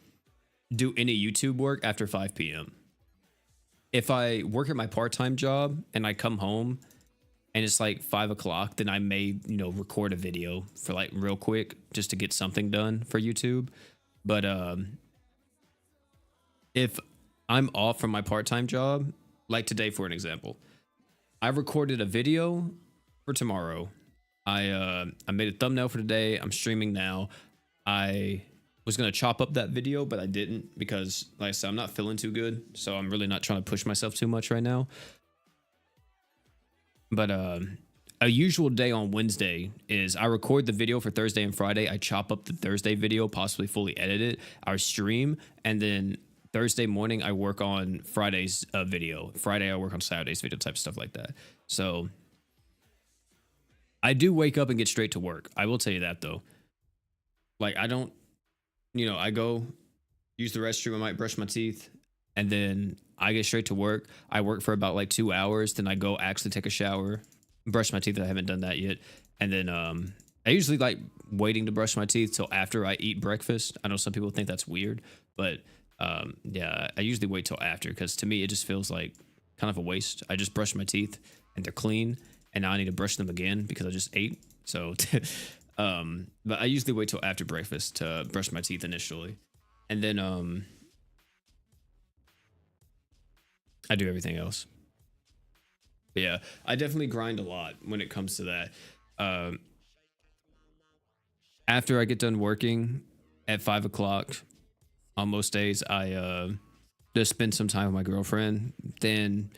Speaker 1: do any YouTube work after 5 p.m. If I work at my part-time job and I come home and it's like 5 o'clock, then I may, record a video for like real quick just to get something done for YouTube. But if I'm off from my part-time job, like today, for an example, I recorded a video for tomorrow. I made a thumbnail for today. I'm streaming now. I was gonna chop up that video, but I didn't because, like I said, I'm not feeling too good. So I'm really not trying to push myself too much right now. But a usual day on Wednesday is I record the video for Thursday and Friday. I chop up the Thursday video, possibly fully edit it. I stream, and then Thursday morning I work on Friday's video. Friday I work on Saturday's video, type of stuff like that. So I do wake up and get straight to work. I will tell you that though. Like I don't, I go use the restroom. I might brush my teeth, and then I get straight to work. I work for about like 2 hours. Then I go actually take a shower, brush my teeth. I haven't done that yet. And then I usually like waiting to brush my teeth till after I eat breakfast. I know some people think that's weird, but yeah, I usually wait till after because to me it just feels like kind of a waste. I just brushed my teeth and they're clean, and now I need to brush them again because I just ate. So, but I usually wait till after breakfast to brush my teeth initially, and then I do everything else. But yeah, I definitely grind a lot when it comes to that. After I get done working at 5 o'clock, on most days, I just spend some time with my girlfriend. Then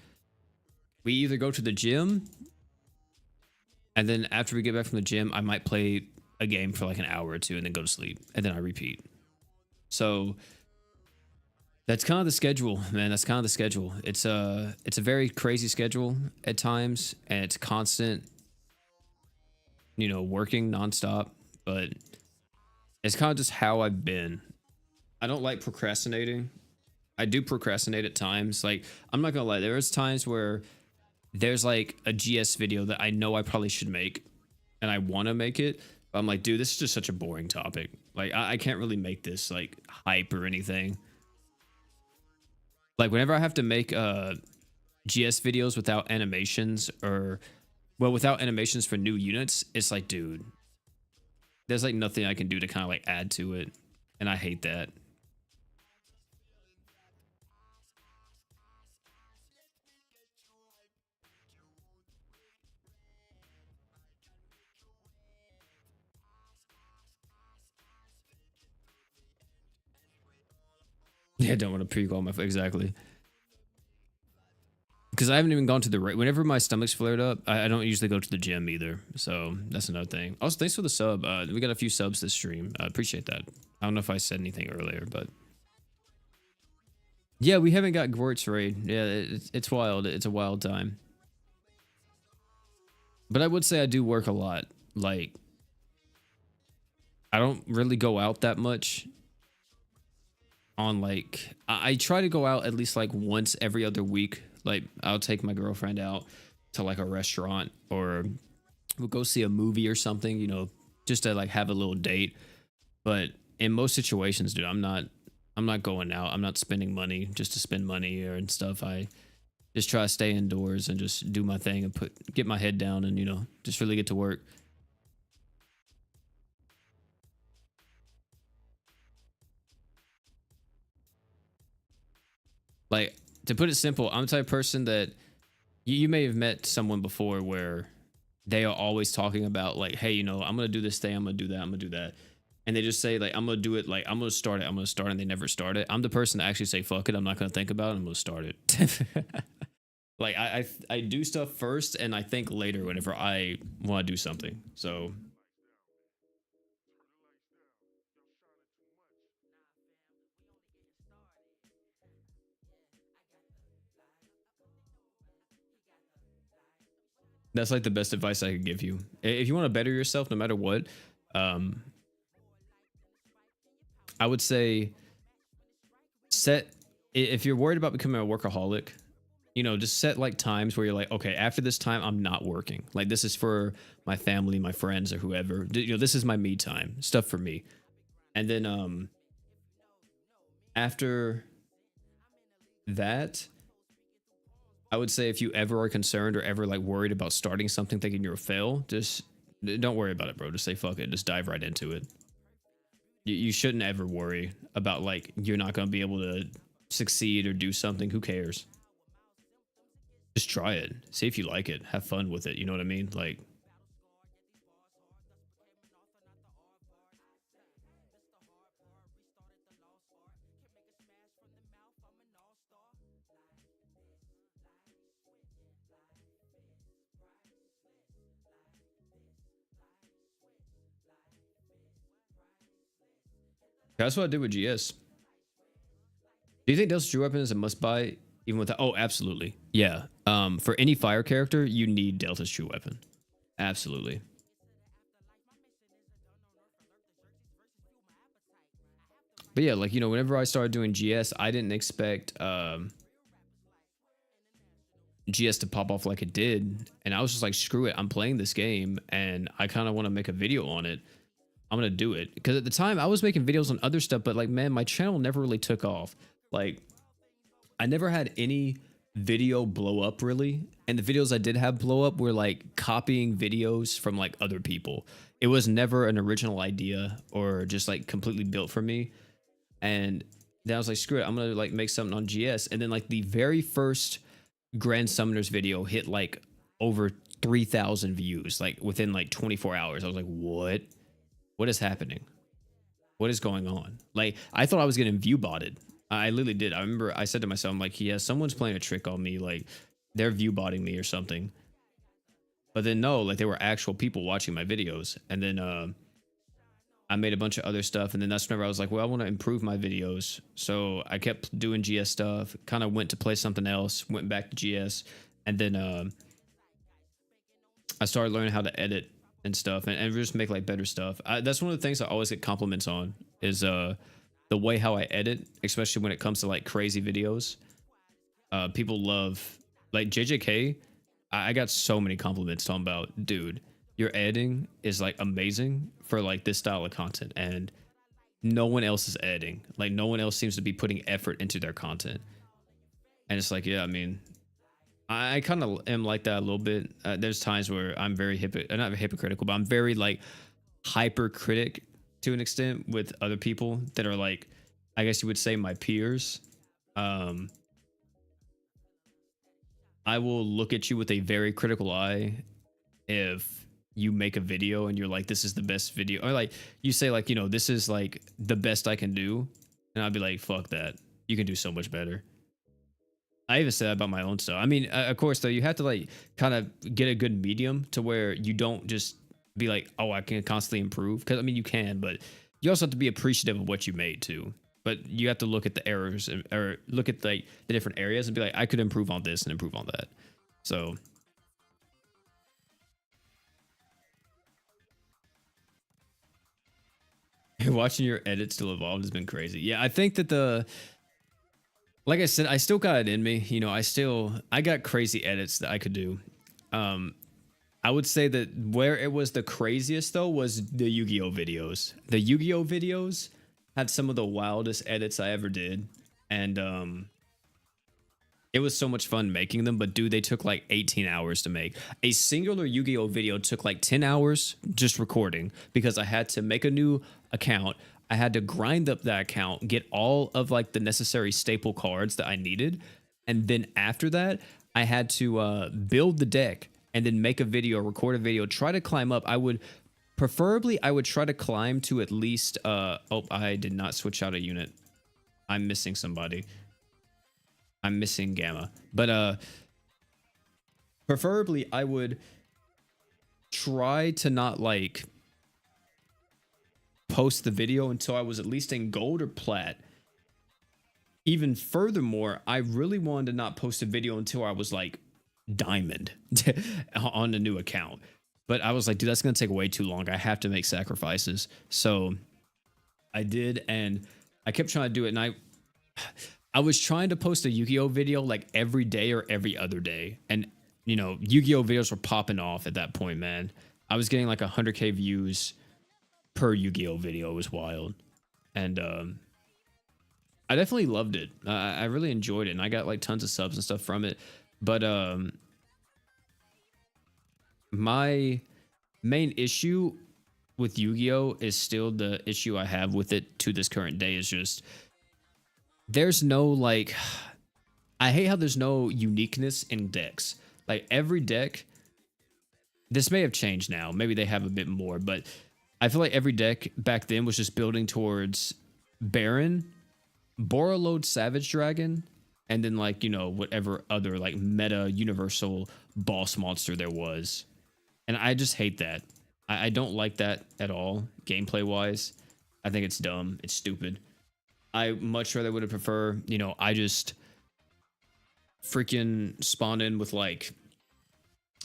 Speaker 1: we either go to the gym, and then after we get back from the gym, I might play a game for like an hour or two and then go to sleep, and then I repeat. So that's kind of the schedule, man. That's kind of the schedule. It's a very crazy schedule at times, and it's constant, working nonstop, but it's kind of just how I've been. I don't like procrastinating. I do procrastinate at times. Like, I'm not gonna lie, there's times where there's like a GS video that I know I probably should make and I want to make it, but I'm like, dude, this is just such a boring topic. Like, I can't really make this like hype or anything. Like, whenever I have to make GS videos without animations, or well, without animations for new units, it's like, dude, there's like nothing I can do to kind of like add to it, and I hate that. Yeah, I don't want to pre-call my exactly, because I haven't even gone to the whenever my stomach's flared up, I don't usually go to the gym either. So that's another thing. Also, thanks for the sub. We got a few subs this stream. I appreciate that. I don't know if I said anything earlier, but yeah, we haven't got Gort's raid. Yeah, it's wild. It's a wild time. But I would say I do work a lot. Like, I don't really go out that much. On like, I try to go out at least like once every other week. Like, I'll take my girlfriend out to like a restaurant, or we'll go see a movie or something, just to like have a little date. But in most situations, dude, I'm not going out. I'm not spending money just to spend money and stuff. I just try to stay indoors and just do my thing and get my head down and, just really get to work. Like, to put it simple, I'm the type of person that you may have met someone before where they are always talking about like, hey, I'm gonna do this thing, I'm gonna do that, I'm gonna do that, and they just say like, I'm gonna do it, like I'm gonna start it, and they never start it. I'm the person to actually say, fuck it, I'm not gonna think about it, I'm gonna start it. Like, I do stuff first and I think later whenever I want to do something. So That's like the best advice I could give you. If you want to better yourself, no matter what, um, I would say set. If you're worried about becoming a workaholic, you know, just set like times where you're like, okay, after this time, I'm not working. Like this is for my family, my friends, or whoever. You know, this is my me time, stuff for me. And then after that, I would say if you ever are concerned or ever like worried about starting something thinking you're a fail, just don't worry about it, bro. Just say fuck it. Just dive right into it. You shouldn't ever worry about like you're not gonna be able to succeed or do something. Who cares? Just try it. See if you like it. Have fun with it. You know what I mean? Like, that's what I did with GS. Do you think Delta's true weapon is a must buy even with oh, absolutely. Yeah. For any fire character, you need Delta's true weapon. Absolutely. But yeah, like, you know, whenever I started doing GS, I didn't expect GS to pop off like it did. And I was just like, screw it. I'm playing this game and I kind of want to make a video on it. I'm going to do it. Because at the time I was making videos on other stuff, but like, man, my channel never really took off. Like, I never had any video blow up really. And the videos I did have blow up were like copying videos from like other people. It was never an original idea or just like completely built for me. And then I was like, screw it. I'm going to like make something on GS. And then like the very first Grand Summoners video hit like over 3,000 views, like within like 24 hours. I was like, what is happening? What is going on? Like, I thought I was getting view botted. I literally did. I remember I said to myself, I'm like, yeah, someone's playing a trick on me. Like they're view botting me or something. But then no, like there were actual people watching my videos. And then, I made a bunch of other stuff. And then that's whenever I was like, well, I want to improve my videos. So I kept doing GS stuff, kind of went to play something else, went back to GS. And then, I started learning how to edit and stuff and just make like better stuff. That's one of the things I always get compliments on is, the way how I edit, especially when it comes to like crazy videos. People love like JJK. I got so many compliments talking about, dude, your editing is like amazing for like this style of content, and no one else is editing. Like no one else seems to be putting effort into their content. And it's like, yeah, I mean, I kind of am like that a little bit. There's times where I'm very not hypocritical, but I'm very like hypercritic to an extent with other people that are like, I guess you would say my peers. I will look at you with a very critical eye if you make a video and you're like, this is the best video, or like you say like, you know, this is like the best I can do, and I'll be like, fuck that, you can do so much better. I even said that about my own stuff. I mean, of course though, you have to like kind of get a good medium to where you don't just be like, oh, I can constantly improve, because I mean you can, but you also have to be appreciative of what you made too. But you have to look at the errors or look at like the different areas and be like, I could improve on this and improve on that. So watching your edits still evolve has been crazy. Yeah, I think that like I said, I still got it in me. You know, I got crazy edits that I could do. I would say that where it was the craziest though was the Yu-Gi-Oh videos. The Yu-Gi-Oh videos had some of the wildest edits I ever did. And it was so much fun making them, but dude, they took like 18 hours to make. A singular Yu-Gi-Oh video took like 10 hours just recording, because I had to make a new account. I had to grind up that account, get all of like the necessary staple cards that I needed. And then after that, I had to build the deck and then make a video, record a video, try to climb up. I would try to climb to at least, oh, I did not switch out a unit. I'm missing somebody. I'm missing Gamma. But preferably I would try to not like post the video until I was at least in gold or plat. Even furthermore, I really wanted to not post a video until I was like diamond on the new account. But I was like, dude, that's gonna take way too long. I have to make sacrifices. So I did, and I kept trying to do it, and I was trying to post a Yu-Gi-Oh video like every day or every other day, and Yu-Gi-Oh videos were popping off at that point, man. I was getting like 100K views per Yu-Gi-Oh video. It was wild, and I definitely loved it. I really enjoyed it, and I got like tons of subs and stuff from it. But my main issue with Yu-Gi-Oh is still the issue I have with it to this current day. Is just there's no like, I hate how there's no uniqueness in decks. Like every deck, this may have changed now. Maybe they have a bit more, but I feel like every deck back then was just building towards Baron, Borreload Savage Dragon, and then like, whatever other like meta universal boss monster there was. And I just hate that. I don't like that at all, gameplay wise. I think it's dumb. It's stupid. I much rather would have prefer, I just freaking spawn in with like,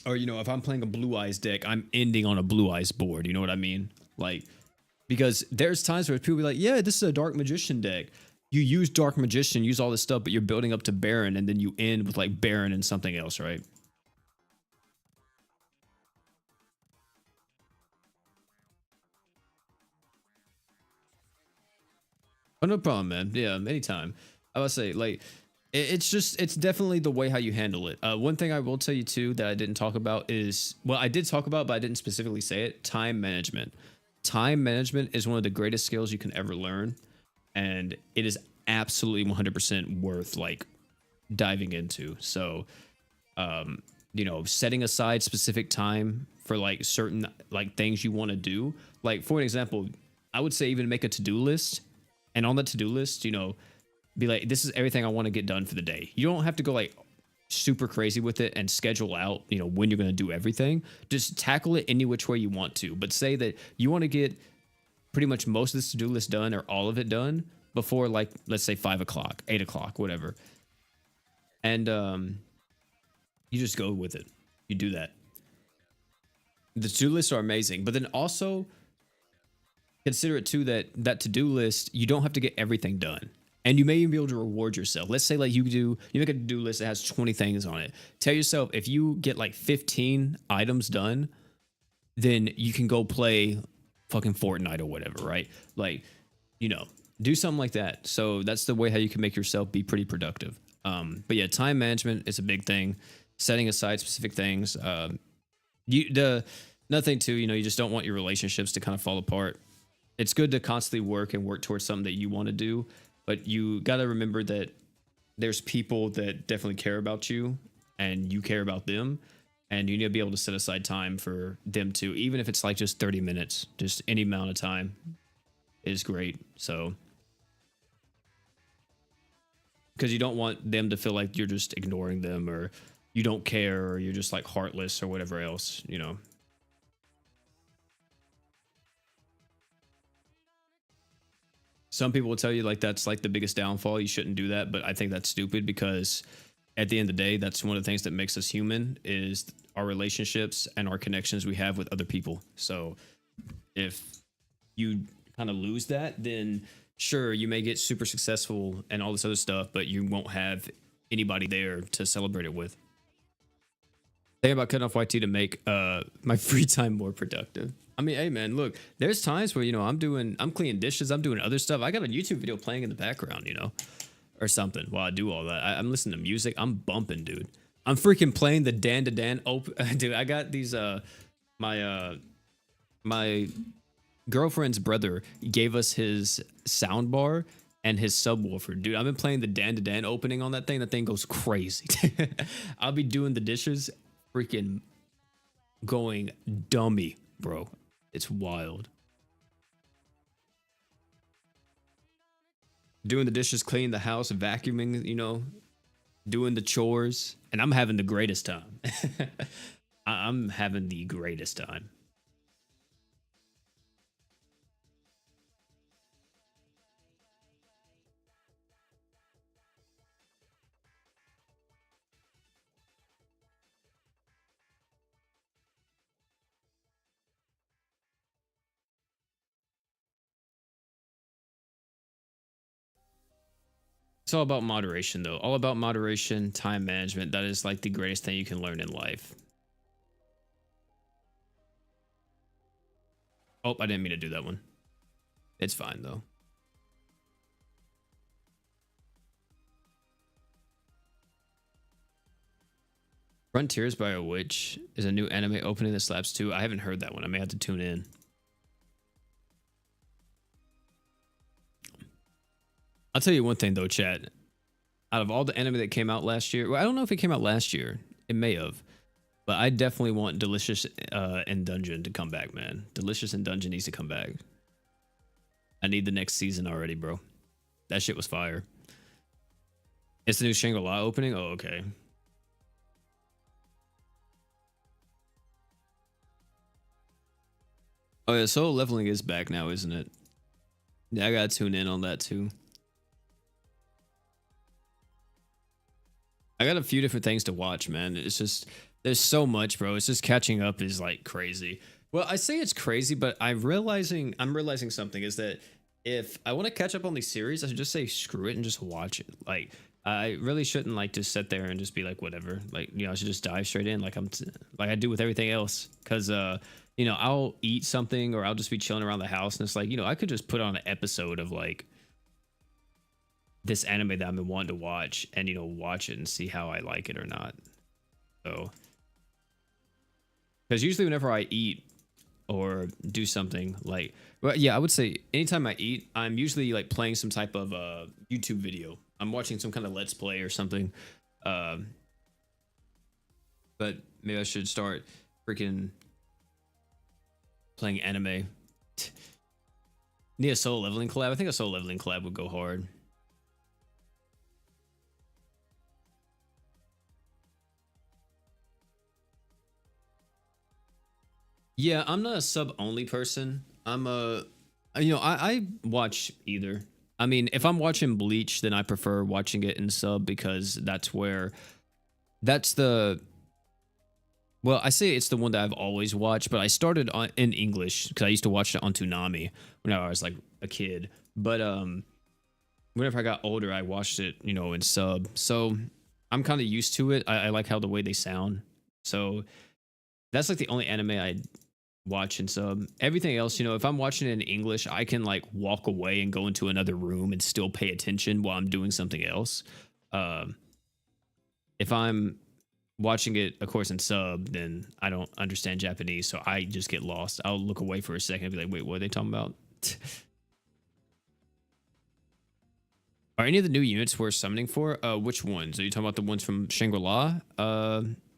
Speaker 1: or if I'm playing a Blue Eyes deck, I'm ending on a Blue Eyes board. You know what I mean? Like, because there's times where people be like, yeah, this is a Dark Magician deck. You use Dark Magician, use all this stuff, but you're building up to Baron, and then you end with like Baron and something else, right? Oh, no problem, man. Yeah, anytime. I would say, like, it's definitely the way how you handle it. One thing I will tell you too that I didn't talk about is, well, I did talk about, but I didn't specifically say it. Time management. Time management is one of the greatest skills you can ever learn, and it is absolutely 100% worth like diving into. So, setting aside specific time for like certain like things you want to do. Like for an example, I would say even make a to-do list, and on the to-do list, be like, this is everything I want to get done for the day. You don't have to go like super crazy with it and schedule out, when you're going to do everything. Just tackle it any which way you want to. But say that you want to get pretty much most of this to-do list done or all of it done before like, let's say 5 o'clock, 8 o'clock, whatever. And you just go with it. You do that. The to-do lists are amazing, but then also consider it too that to-do list, you don't have to get everything done. And you may even be able to reward yourself. Let's say like you make a to-do list that has 20 things on it. Tell yourself if you get like 15 items done, then you can go play fucking Fortnite or whatever, right? Like, do something like that. So that's the way how you can make yourself be pretty productive. But yeah, time management is a big thing. Setting aside specific things. Another thing too, you just don't want your relationships to kind of fall apart. It's good to constantly work and work towards something that you want to do, but you got to remember that there's people that definitely care about you and you care about them, and you need to be able to set aside time for them too, even if it's like just 30 minutes, just any amount of time is great. So, because you don't want them to feel like you're just ignoring them or you don't care or you're just like heartless or whatever else. Some people will tell you like that's like the biggest downfall. You shouldn't do that, but I think that's stupid because at the end of the day, that's one of the things that makes us human is our relationships and our connections we have with other people. So if you kind of lose that, then sure, you may get super successful and all this other stuff, but you won't have anybody there to celebrate it with. Think about cutting off YT to make my free time more productive. I mean, hey man, look, there's times where I'm cleaning dishes, I'm doing other stuff. I got a YouTube video playing in the background, or something while I do all that. I'm listening to music. I'm bumping, dude. I'm freaking playing the Dan to Dan. Dude, I got these. My girlfriend's brother gave us his sound bar and his subwoofer, dude. I've been playing the Dan to Dan opening on that thing. That thing goes crazy. I'll be doing the dishes, freaking going dummy, bro. It's wild. Doing the dishes, cleaning the house, vacuuming, doing the chores, and I'm having the greatest time. I'm having the greatest time. It's all about moderation, though. All about moderation, time management. That is like the greatest thing you can learn in life. Oh, I didn't mean to do that one. It's fine, though. Frontiers by a Witch is a new anime opening that slaps too. I haven't heard that one. I may have to tune in. I'll tell you one thing, though, chat. Out of all the anime that came out last year, well, I don't know if it came out last year. It may have. But I definitely want Delicious and Dungeon to come back, man. Delicious and Dungeon needs to come back. I need the next season already, bro. That shit was fire. It's the new Shangri-La opening? Oh, okay. Oh, yeah, Solo Leveling is back now, isn't it? Yeah, I gotta tune in on that, too. I got a few different things to watch, man. It's just... There's so much, bro. It's just catching up is like crazy. Well, I say it's crazy, but I'm realizing something is that if I want to catch up on these series, I should just say screw it and just watch it. Like I really shouldn't like just sit there and just be like whatever. Like, you know, I should just dive straight in like like I do with everything else. Cause you know, I'll eat something or I'll just be chilling around the house and it's like, you know, I could just put on an episode of like this anime that I've been wanting to watch and, you know, watch it and see how I like it or not. So because usually whenever I eat or do something like, well, yeah, I would say anytime I eat, I'm usually like playing some type of YouTube video. I'm watching some kind of Let's Play or something. But maybe I should start freaking playing anime. Need a Solo Leveling collab? I think a Solo Leveling collab would go hard. Yeah, I'm not a sub only person. I'm a, you know, I watch either. I mean, if I'm watching Bleach, then I prefer watching it in sub because that's the, well, I say it's the one that I've always watched, but I started on in English because I used to watch it on Toonami when I was like a kid. But whenever I got older, I watched it, you know, in sub. So I'm kind of used to it. I like how the way they sound. So that's like the only anime I watch in sub. Everything else, you know, if I'm watching it in English, I can like walk away and go into another room and still pay attention while I'm doing something else. If I'm watching it, of course, in sub, then I don't understand Japanese, so I just get lost. I'll look away for a second and be like, wait, what are they talking about? Are any of the new units worth summoning for? Which ones? Are you talking about the ones from Shangri-La?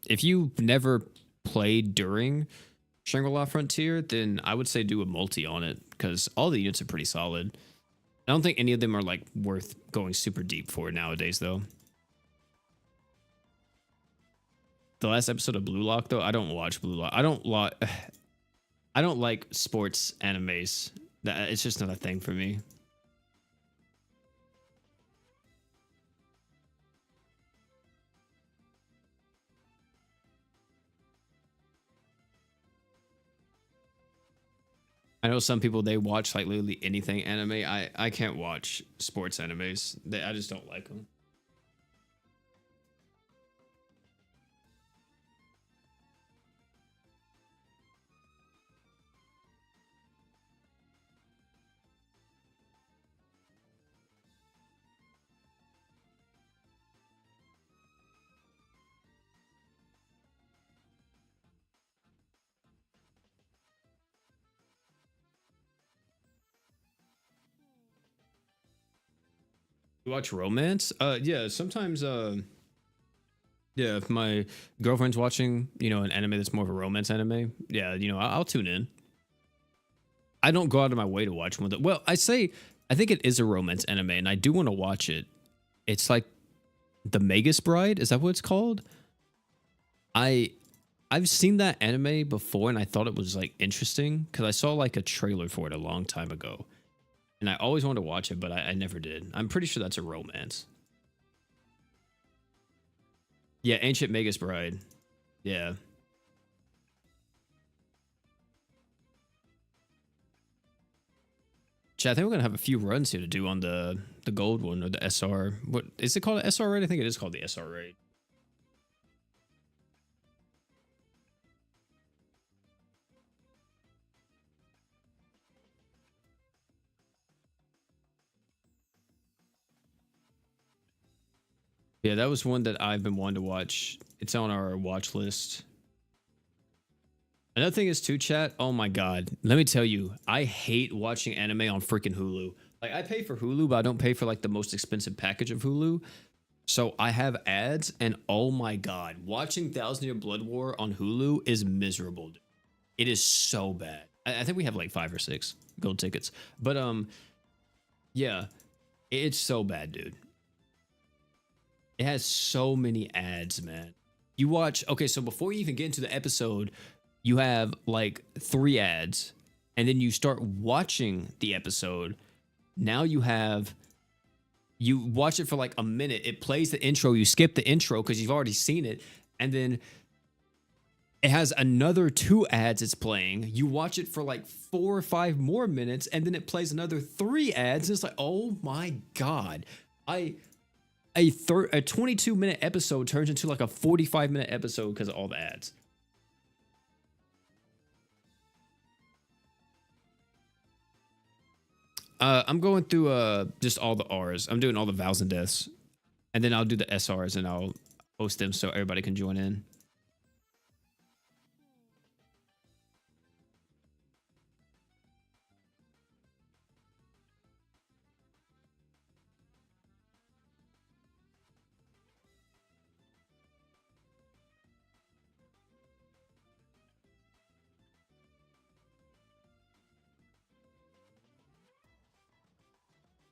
Speaker 1: If you never played during Shangri-La Frontier, then I would say do a multi on it because all the units are pretty solid. I don't think any of them are like worth going super deep for nowadays, though. The last episode of Blue Lock, though, I don't watch Blue Lock. I don't like sports animes. It's just not a thing for me. I know some people, they watch like literally anything anime. I can't watch sports animes. I just don't like them. You watch romance? Yeah, sometimes yeah, if my girlfriend's watching, you know, an anime that's more of a romance anime, yeah, you know, I'll tune in. I don't go out of my way to watch one. Well, I think it is a romance anime, and I do want to watch it. It's like The Magus Bride. Is that what it's called? I've seen that anime before, and I thought it was like interesting because I saw like a trailer for it a long time ago, and I always wanted to watch it, but I never did. I'm pretty sure that's a romance. Yeah, Ancient Magus Bride. Yeah. Chat, I think we're gonna have a few runs here to do on the gold one or the SR. What is it called? An SR raid? I think it is called the SR raid. Yeah, that was one that I've been wanting to watch. It's on our watch list. Another thing is too, chat. Oh my god, let me tell you, I hate watching anime on freaking Hulu. Like I pay for Hulu, but I don't pay for like the most expensive package of Hulu. So I have ads, and oh my god, watching Thousand Year Blood War on Hulu is miserable. Dude. It is so bad. I think we have like 5 or 6 gold tickets, but yeah, it's so bad, dude. It has so many ads, man. You watch, okay, so before you even get into the episode, you have like 3 ads, and then you start watching the episode. Now you watch it for like a minute. It plays the intro. You skip the intro because you've already seen it, and then it has another 2 ads it's playing. You watch it for like 4 or 5 more minutes, and then it plays another 3 ads. It's like, oh my god, a 22-minute episode turns into like a 45-minute episode because of all the ads. I'm going through just all the R's. I'm doing all the vows and deaths, and then I'll do the SRs and I'll post them so everybody can join in.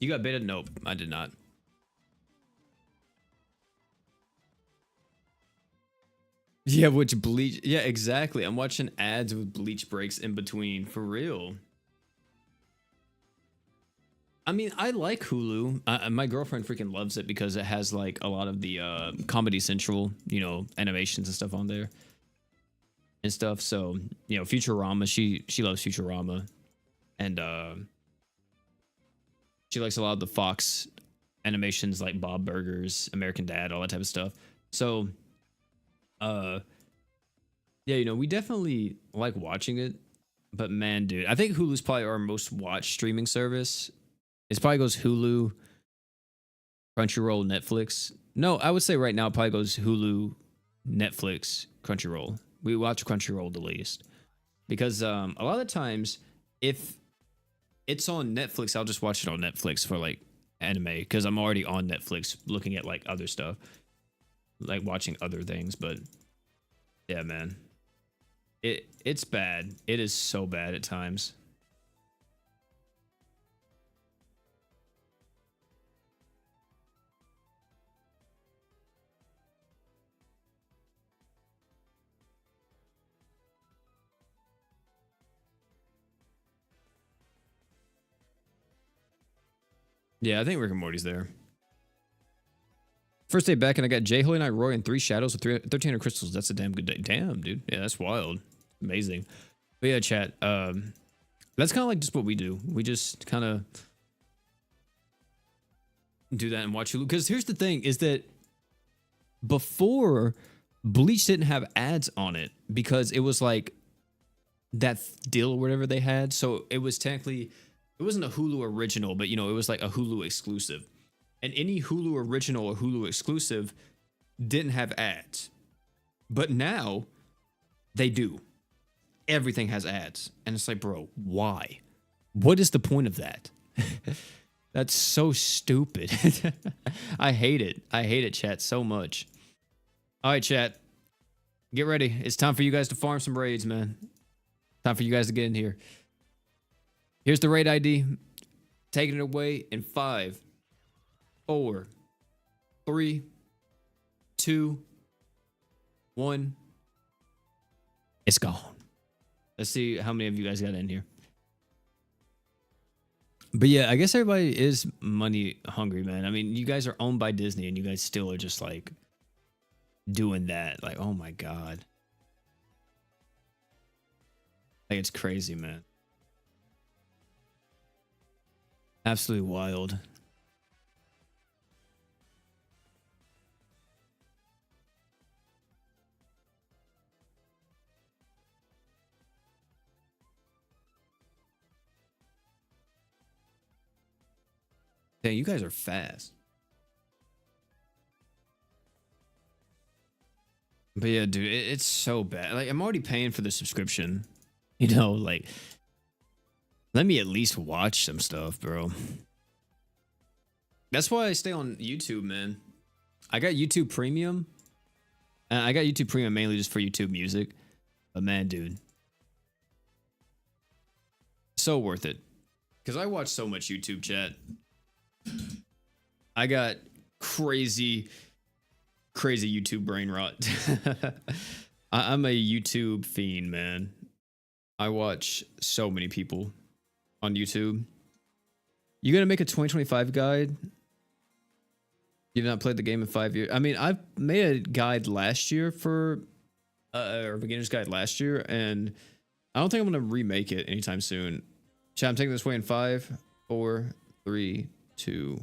Speaker 1: You got beta? Nope, I did not. Yeah, which bleach? Yeah, exactly. I'm watching ads with bleach breaks in between, for real. I mean, I like Hulu. My girlfriend freaking loves it because it has like a lot of the Comedy Central, you know, animations and stuff on there and stuff. So, you know, Futurama, she loves Futurama, and she likes a lot of the Fox animations like Bob Burgers, American Dad, all that type of stuff. So, yeah, you know, we definitely like watching it. But man, dude, I think Hulu's probably our most watched streaming service. It probably goes Hulu, Crunchyroll, Netflix. No, I would say right now it probably goes Hulu, Netflix, Crunchyroll. We watch Crunchyroll the least because a lot of times if it's on Netflix, I'll just watch it on Netflix for like anime because I'm already on Netflix looking at like other stuff, like watching other things. But yeah, man, it's bad. It is so bad at times. Yeah, I think Rick and Morty's there. First day back, and I got Jay, Holy Knight, Roy, and 3 shadows with 1,300 crystals. That's a damn good day. Damn, dude. Yeah, that's wild. Amazing. But yeah, chat. That's kind of like just what we do. We just kind of do that and watch Hulu. Because here's the thing: is that before Bleach didn't have ads on it because it was like that deal or whatever they had. So it was technically, it wasn't a Hulu original, but you know, it was like a Hulu exclusive. And any Hulu original or Hulu exclusive didn't have ads. But now they do. Everything has ads. And it's like, bro, why? What is the point of that? That's so stupid. I hate it. I hate it, chat, so much. All right, chat. Get ready. It's time for you guys to farm some raids, man. Time for you guys to get in here. Here's the raid ID. Taking it away in 5, 4, 3, 2, 1. It's gone. Let's see how many of you guys got in here. But yeah, I guess everybody is money hungry, man. I mean, you guys are owned by Disney and you guys still are just like doing that. Like, oh my God. Like, it's crazy, man. Absolutely wild. Dang, you guys are fast. But yeah, dude, it's so bad. Like, I'm already paying for the subscription. You know, like, let me at least watch some stuff, bro. That's why I stay on YouTube, man. I got YouTube Premium. I got YouTube Premium mainly just for YouTube music. But man, dude, so worth it. Because I watch so much YouTube, chat. I got crazy, crazy YouTube brain rot. I'm a YouTube fiend, man. I watch so many people on YouTube. You gonna make a 2025 guide? You've not played the game in 5 years. I mean, I've made a guide last year for or beginner's guide last year, and I don't think I'm gonna remake it anytime soon. Chat, I'm taking this way in 5, 4, 3, 2,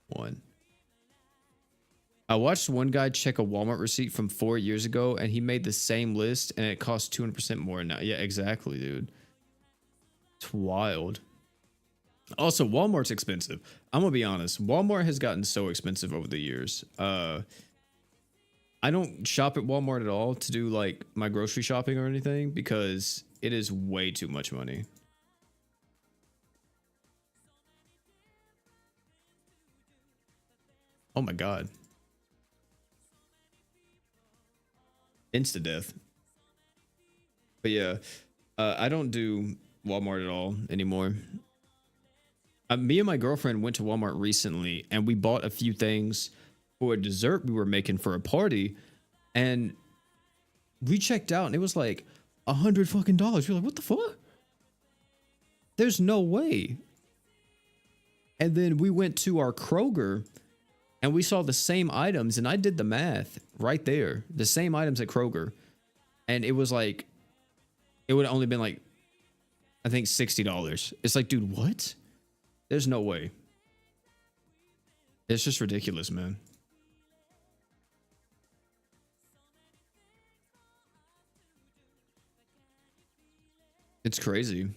Speaker 1: 1. I watched one guy check a Walmart receipt from 4 years ago, and he made the same list, and it cost 200% more now. Yeah, exactly, dude. It's wild. Also, Walmart's expensive. I'm gonna be honest. Walmart has gotten so expensive over the years. I don't shop at Walmart at all to do like my grocery shopping or anything because it is way too much money. Oh my god. Insta death. But yeah, I don't do Walmart at all anymore. Me and my girlfriend went to Walmart recently and we bought a few things for a dessert we were making for a party, and we checked out and it was like $100 fucking dollars. We're like, what the fuck? There's no way. And then we went to our Kroger and we saw the same items, and I did the math right there. The same items at Kroger. And it was like, it would have only been like, I think $60. It's like, dude, what? There's no way. It's just ridiculous, man. It's crazy.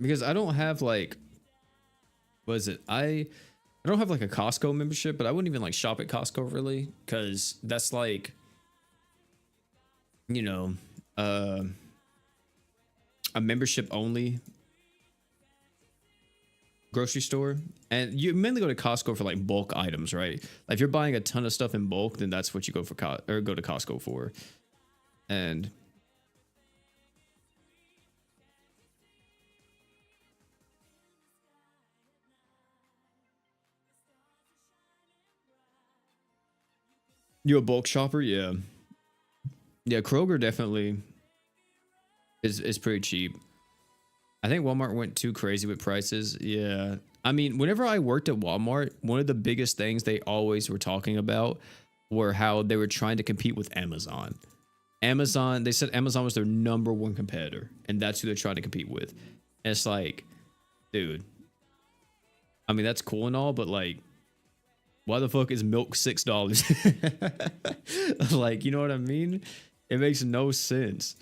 Speaker 1: Because I don't have like, what is it? I don't have like a Costco membership, but I wouldn't even like shop at Costco really, because that's like, you know, a membership only grocery store. And you mainly go to Costco for like bulk items, right? Like if you're buying a ton of stuff in bulk, then that's what you go for or go to Costco for. And you a bulk shopper? Yeah. Yeah, Kroger definitely is pretty cheap. I think Walmart went too crazy with prices. Yeah. I mean, whenever I worked at Walmart, one of the biggest things they always were talking about were how they were trying to compete with Amazon. Amazon, they said Amazon was their #1 competitor, and that's who they're trying to compete with. And it's like, dude, I mean, that's cool and all, but like, why the fuck is milk $6? Like, you know what I mean? It makes no sense.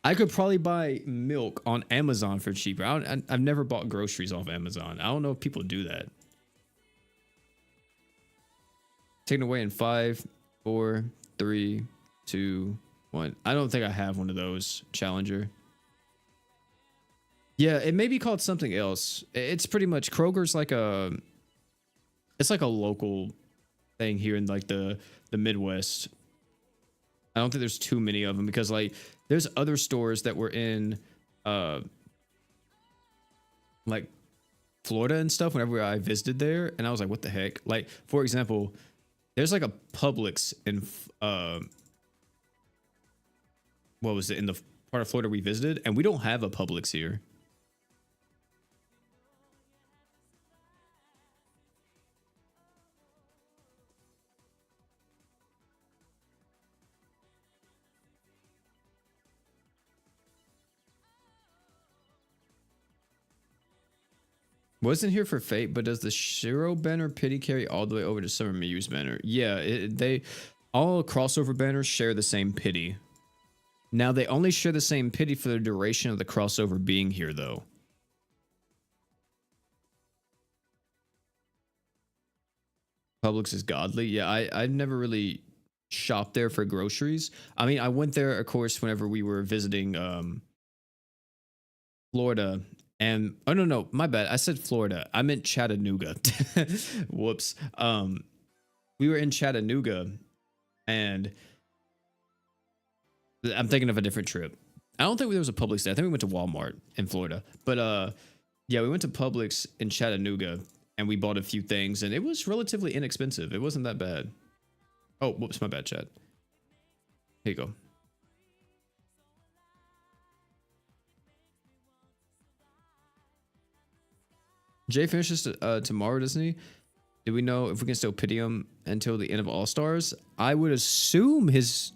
Speaker 1: I could probably buy milk on Amazon for cheaper. I've never bought groceries off Amazon. I don't know if people do that. Taken away in 5, 4, 3, 2, 1. I don't think I have one of those, Challenger. Yeah, it may be called something else. It's pretty much Kroger's like it's like a local thing here in like the Midwest. I don't think there's too many of them because like there's other stores that were in like Florida and stuff whenever I visited there, and I was like, what the heck? Like, for example, there's like a Publix in what was it, in the part of Florida we visited, and we don't have a Publix here. Wasn't here for Fate, but does the Shiro banner pity carry all the way over to Summer Muse banner? Yeah, they all crossover banners share the same pity. Now they only share the same pity for the duration of the crossover being here, though. Publix is godly. Yeah, I never really shopped there for groceries. I mean, I went there, of course, whenever we were visiting Florida. And oh no, my bad. I said Florida. I meant Chattanooga. Whoops. We were in Chattanooga, and I'm thinking of a different trip. I don't think there was a Publix there. I think we went to Walmart in Florida. But yeah, we went to Publix in Chattanooga, and we bought a few things, and it was relatively inexpensive. It wasn't that bad. Oh, whoops, my bad, chat. Here you go. Jay finishes tomorrow, doesn't he? Do we know if we can still pity him until the end of All Stars? I would assume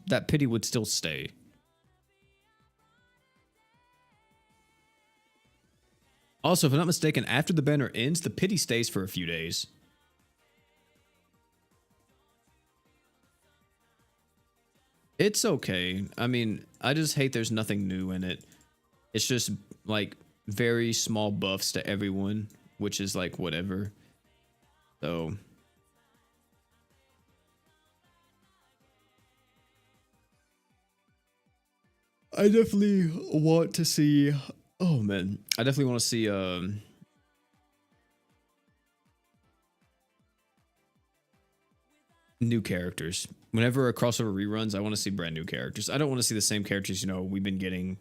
Speaker 1: that pity would still stay. Also, if I'm not mistaken, after the banner ends, the pity stays for a few days. It's okay. I mean, I just hate there's nothing new in it. It's just like very small buffs to everyone, which is like whatever. So I definitely want to see, oh man, I definitely want to see new characters. Whenever a crossover reruns, I want to see brand new characters. I don't want to see the same characters, you know, we've been getting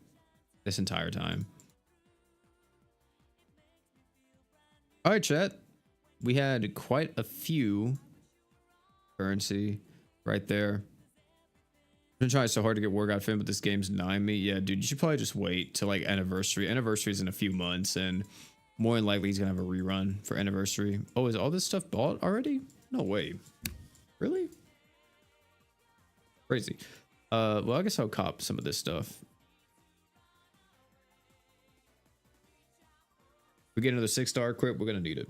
Speaker 1: this entire time. All right, chat. We had quite a few currency right there. I've been trying so hard to get Workout Fin, but this game's denying me. Yeah, dude, you should probably just wait till like Anniversary. Anniversary's in a few months, and more than likely he's gonna have a rerun for Anniversary. Oh, is all this stuff bought already? No way. Really? Crazy. Well, I guess I'll cop some of this stuff. We get another 6-star equip, we're gonna need it.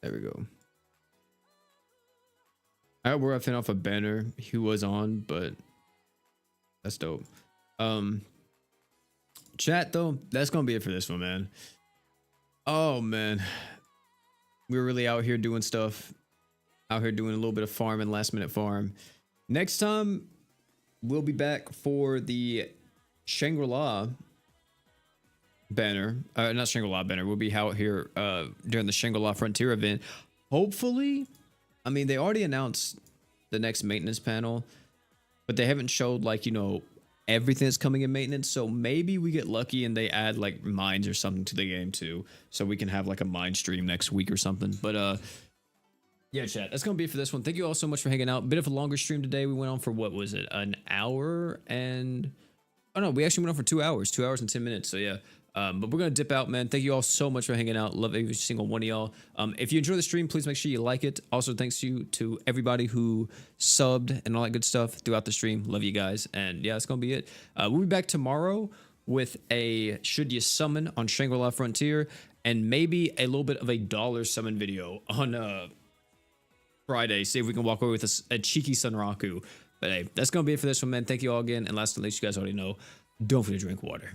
Speaker 1: There we go. I hope we're off a banner he was on, but that's dope. Chat though, that's gonna be it for this one, man. Oh man, we were really out here doing stuff, out here doing a little bit of farming, last minute farm. Next time we'll be back for the Shangri-La banner, not Shangri-La banner. We'll be out here during the Shangri-La Frontier event. Hopefully, I mean, they already announced the next maintenance panel, but they haven't showed like, you know, everything that's coming in maintenance. So maybe we get lucky and they add like mines or something to the game too, so we can have like a mine stream next week or something. But yeah, chat, that's gonna be it for this one. Thank you all so much for hanging out. Bit of a longer stream today. We went on for, what was it, an hour and, oh no, we actually went on for 2 hours, 2 hours and 10 minutes. So yeah. But we're gonna dip out, man. Thank you all so much for hanging out. Love every single one of y'all. If you enjoy the stream, please make sure you like it. Also, thanks to everybody who subbed and all that good stuff throughout the stream. Love you guys. And yeah, that's gonna be it. We'll be back tomorrow with a Should You Summon on Shangri-La Frontier, and maybe a little bit of a dollar summon video on Friday. See if we can walk away with a cheeky Sunraku. But hey, that's gonna be it for this one, man. Thank you all again. And last but not least, you guys already know, don't forget to drink water.